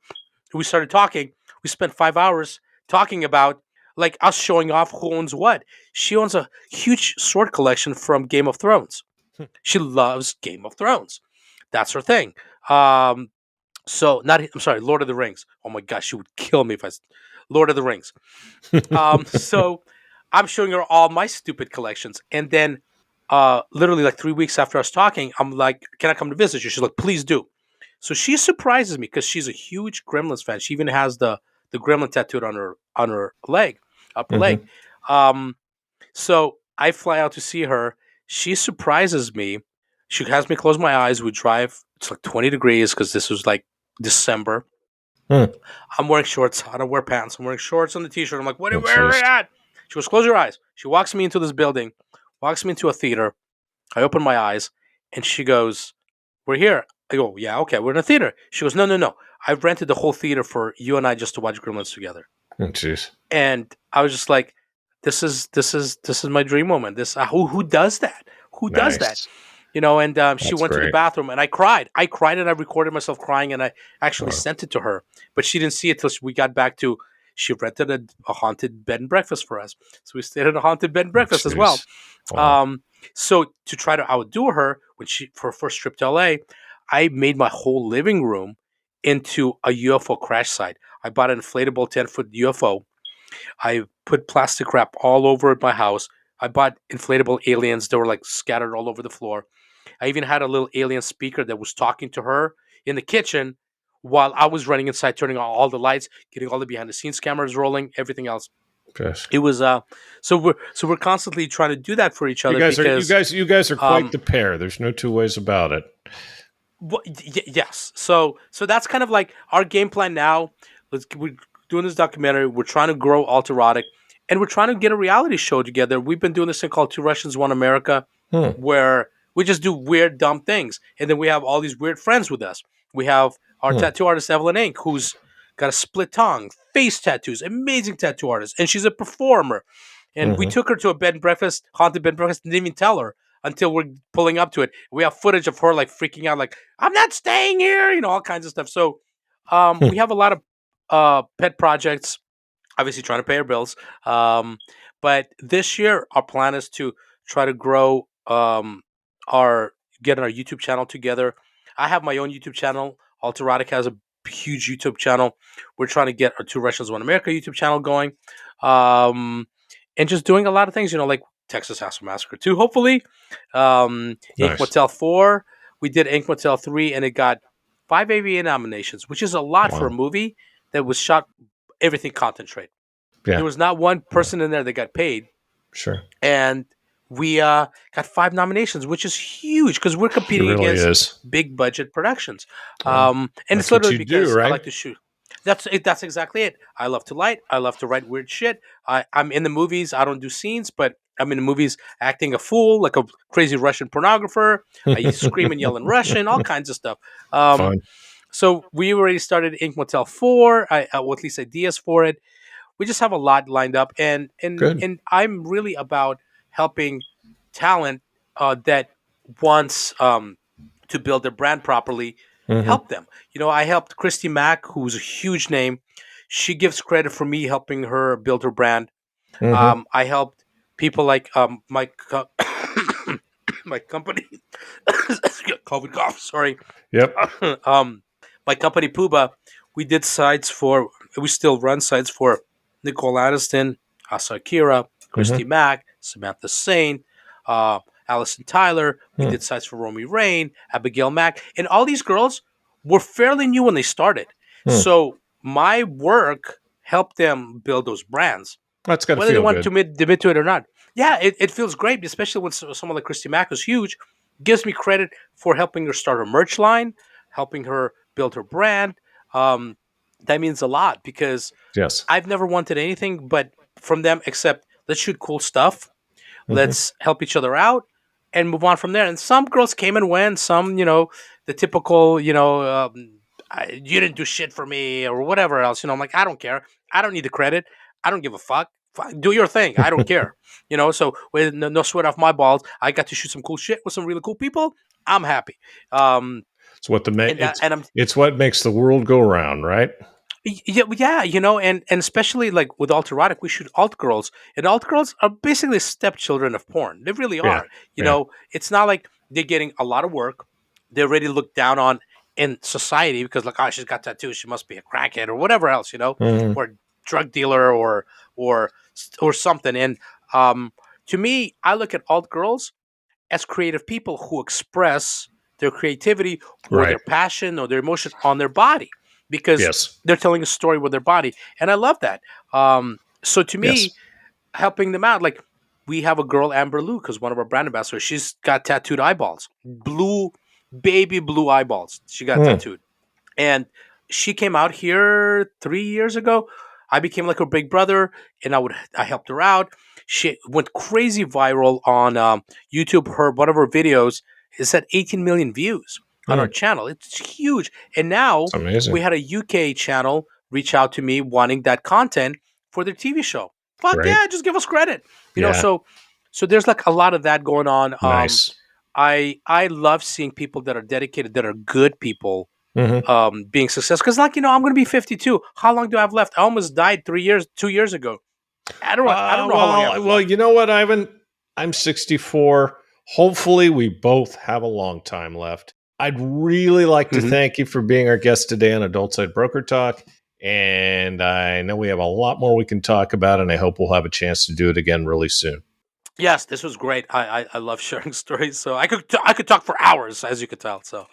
Speaker 2: We started talking. We spent 5 hours talking about like us showing off who owns what. She owns a huge sword collection from Game of Thrones. She loves Game of Thrones. That's her thing. Um, so not I'm sorry, Lord of the Rings. Oh my gosh, she would kill me if Lord of the Rings. So I'm showing her all my stupid collections, and then literally like 3 weeks after us talking, I'm like, "Can I come to visit you?" She's like, "Please do." So she surprises me because she's a huge Gremlins fan. She even has the Gremlin tattooed on her leg, upper leg.
Speaker 1: Hmm.
Speaker 2: Um, so I fly out to see her. She surprises me. She has me close my eyes. We drive. It's like 20 degrees because this was like December.
Speaker 1: Hmm.
Speaker 2: I'm wearing shorts. I don't wear pants. I'm wearing shorts and the t-shirt. I'm like, what are
Speaker 1: Oh,
Speaker 2: you wearing
Speaker 1: jeez.
Speaker 2: at? She goes, close your eyes. She walks me into this building, walks me into a theater. I open my eyes, and she goes, we're here. I go, yeah, okay, we're in a theater. She goes, no, no, no. I've rented the whole theater for you and I just to watch Gremlins together.
Speaker 1: Oh, jeez.
Speaker 2: And I was just like, this is my dream moment. This who does that? Who does that?
Speaker 1: Nice.
Speaker 2: And she
Speaker 1: That's
Speaker 2: went to the
Speaker 1: great.
Speaker 2: bathroom, and I cried. I cried, and I recorded myself crying, and I actually
Speaker 1: Wow.
Speaker 2: sent it to her. But she didn't see it till we got back to. She rented a haunted bed and breakfast for us, so we stayed at a haunted bed and
Speaker 1: Oh,
Speaker 2: breakfast as well.
Speaker 1: jeez. Wow.
Speaker 2: Um, so to try to outdo her when she for her first trip to LA, I made my whole living room into a UFO crash site. I bought an inflatable 10-foot UFO. I put plastic wrap all over my house. I bought inflatable aliens that were like scattered all over the floor. I even had a little alien speaker that was talking to her in the kitchen while I was running inside, turning on all the lights, getting all the behind the scenes cameras rolling, everything else.
Speaker 1: Yes.
Speaker 2: It was so we're constantly trying to do that for each
Speaker 1: You
Speaker 2: other
Speaker 1: guys are
Speaker 2: because
Speaker 1: quite
Speaker 2: um
Speaker 1: the pair. There's no two ways about it.
Speaker 2: yes. So that's kind of like our game plan now. We're doing this documentary. We're trying to grow AtlErotic, and we're trying to get a reality show together. We've been doing this thing called Two Russians, One America,
Speaker 1: Hmm.
Speaker 2: where we just do weird, dumb things, and then we have all these weird friends with us. We have our
Speaker 1: Hmm.
Speaker 2: tattoo artist Evelyn Ink, who's got a split tongue, face tattoos, amazing tattoo artist, and she's a performer. And we
Speaker 1: Hmm.
Speaker 2: took her to a bed and breakfast, haunted bed and breakfast, and didn't even tell her until we're pulling up to it. We have footage of her like freaking out, like I'm not staying here, all kinds of stuff. So we
Speaker 1: Hmm.
Speaker 2: have a lot of pet projects, obviously trying to pay our bills. But this year, our plan is to try to grow our get our YouTube channel together. I have my own YouTube channel. AtlErotic has a huge YouTube channel. We're trying to get our Two Russians One America YouTube channel going, and just doing a lot of things. Like Texas House Massacre 2, hopefully. Ink
Speaker 1: Nice.
Speaker 2: Motel 4. We did Ink Motel 3, and it got 5 AVN nominations, which is a lot for a
Speaker 1: Wow.
Speaker 2: movie that was shot everything content trade.
Speaker 1: Yeah.
Speaker 2: There was not one
Speaker 1: Yeah.
Speaker 2: person in there that got paid,
Speaker 1: Sure.
Speaker 2: and we got 5 nominations, which is huge because we're
Speaker 1: It
Speaker 2: competing
Speaker 1: really
Speaker 2: against
Speaker 1: is.
Speaker 2: big budget productions.
Speaker 1: Well,
Speaker 2: And it's
Speaker 1: that's what
Speaker 2: literally
Speaker 1: you do,
Speaker 2: because I
Speaker 1: right?
Speaker 2: like to shoot. That's it. That's exactly it. I love to light. I love to write weird shit. I'm in the movies. I don't do scenes, but I'm in the movies acting a fool, like a crazy Russian pornographer. I scream and yell in Russian, all kinds of stuff. Um,
Speaker 1: Fun.
Speaker 2: so we already started Ink Motel 4. Well, at least ideas for it. We just have a lot lined up, and and
Speaker 1: Good.
Speaker 2: and I'm really about helping talent that wants to build their brand properly.
Speaker 1: Hmm.
Speaker 2: Help them. I helped Christy Mack, who's a huge name. She gives credit for me helping her build her brand.
Speaker 1: Hmm.
Speaker 2: I helped people like my company. COVID cough. Sorry.
Speaker 1: Yep.
Speaker 2: um, my company Puba, we did sites for, we still run sites for Nicole Aniston, Asa Akira, Christy
Speaker 1: Hmm.
Speaker 2: Mack, Samantha Saint, uh, Allison Tyler. We
Speaker 1: Hmm.
Speaker 2: did sites for Romy Rain, Abigail Mack, and all these girls were fairly new when they started.
Speaker 1: Hmm.
Speaker 2: So my work helped them build those brands,
Speaker 1: That's got to
Speaker 2: whether they
Speaker 1: feel
Speaker 2: want
Speaker 1: good.
Speaker 2: to admit to it or not. Yeah, it feels great, especially when someone like Christy Mack, who's huge, gives me credit for helping her start her merch line, helping her build her brand. Um, that means a lot because
Speaker 1: Yes.
Speaker 2: I've never wanted anything but from them except let's shoot cool stuff,
Speaker 1: Hmm.
Speaker 2: let's help each other out, and move on from there. And some girls came and went. Some, the typical, you didn't do shit for me or whatever else. I'm like, I don't care. I don't need the credit. I don't give a fuck. Do your thing. I don't care. So with no sweat off my balls, I got to shoot some cool shit with some really cool people. I'm happy.
Speaker 1: It's what
Speaker 2: And that, and I'm
Speaker 1: it's what makes the world go round, right?
Speaker 2: Yeah, and especially like with AtlErotic, we shoot alt girls, and alt girls are basically stepchildren of porn. They really
Speaker 1: Yeah.
Speaker 2: are.
Speaker 1: Yeah.
Speaker 2: It's not like they're getting a lot of work. They're already looked down on in society because, like, oh, she's got tattoos, she must be a crackhead or whatever else,
Speaker 1: Mhm.
Speaker 2: or drug dealer or or something. And um, to me, I look at alt girls as creative people who express their creativity or
Speaker 1: Right.
Speaker 2: their passion or their emotion on their body because
Speaker 1: Yes.
Speaker 2: they're telling a story with their body. And I love that. So to
Speaker 1: Yes.
Speaker 2: me, helping them out, like we have a girl, Amber Lou, because one of our brand ambassadors, she's got tattooed eyeballs, blue, baby blue eyeballs. She got
Speaker 1: Mm.
Speaker 2: tattooed. And she came out here 3 years ago. I became like her big brother, and I helped her out. She went crazy viral on YouTube. One of her videos is at 18 million views on our
Speaker 1: Mm.
Speaker 2: channel. It's huge. And now
Speaker 1: It's amazing.
Speaker 2: we had a UK channel reach out to me wanting that content for their TV show. Fuck
Speaker 1: Right.
Speaker 2: yeah, just give us credit.
Speaker 1: Yeah.
Speaker 2: So there's like a lot of that going on.
Speaker 1: Nice.
Speaker 2: I love seeing people that are dedicated, that are good people,
Speaker 1: Hmm.
Speaker 2: being successful. Because, like, I'm going to be 52. How long do I have left? I almost died 2 years ago. I don't know how long I have
Speaker 1: Well,
Speaker 2: left.
Speaker 1: you know what, Ivan? I'm 64. Hopefully, we both have a long time left. I'd really like to
Speaker 2: Mhm.
Speaker 1: thank you for being our guest today on Adult Side Broker Talk. And I know we have a lot more we can talk about, and I hope we'll have a chance to do it again really soon.
Speaker 2: Yes, this was great. I love sharing stories. So I could talk for hours, as you could tell. So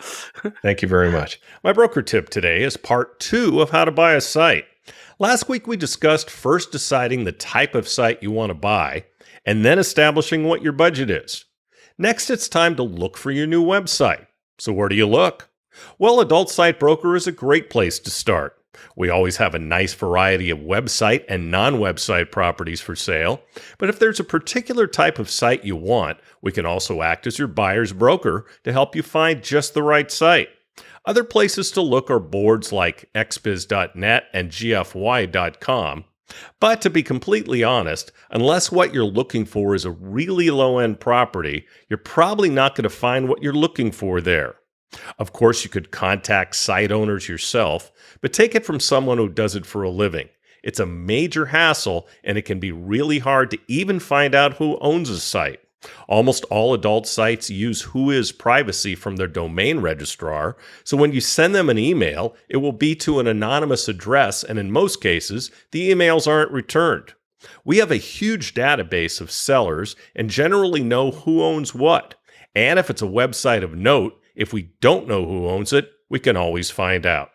Speaker 1: Thank you very much. My broker tip today is part 2 of how to buy a site. Last week, we discussed first deciding the type of site you want to buy and then establishing what your budget is. Next, it's time to look for your new website. So, where do you look? Well, Adult Site Broker is a great place to start. We always have a nice variety of website and non website properties for sale. But if there's a particular type of site you want, we can also act as your buyer's broker to help you find just the right site. Other places to look are boards like xbiz.net and gfy.com. But to be completely honest, unless what you're looking for is a really low-end property, you're probably not going to find what you're looking for there. Of course, you could contact site owners yourself, but take it from someone who does it for a living. It's a major hassle, and it can be really hard to even find out who owns a site. Almost all adult sites use Whois privacy from their domain registrar, so when you send them an email, it will be to an anonymous address, and in most cases, the emails aren't returned. We have a huge database of sellers and generally know who owns what. And if it's a website of note, if we don't know who owns it, we can always find out.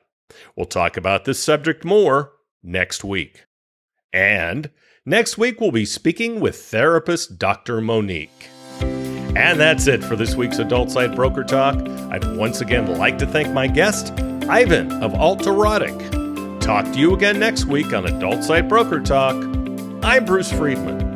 Speaker 1: We'll talk about this subject more next week. And next week, we'll be speaking with therapist Dr. Monique. And that's it for this week's Adult Site Broker Talk. I'd once again like to thank my guest, Ivan of AtlErotic. Talk to you again next week on Adult Site Broker Talk. I'm Bruce Friedman.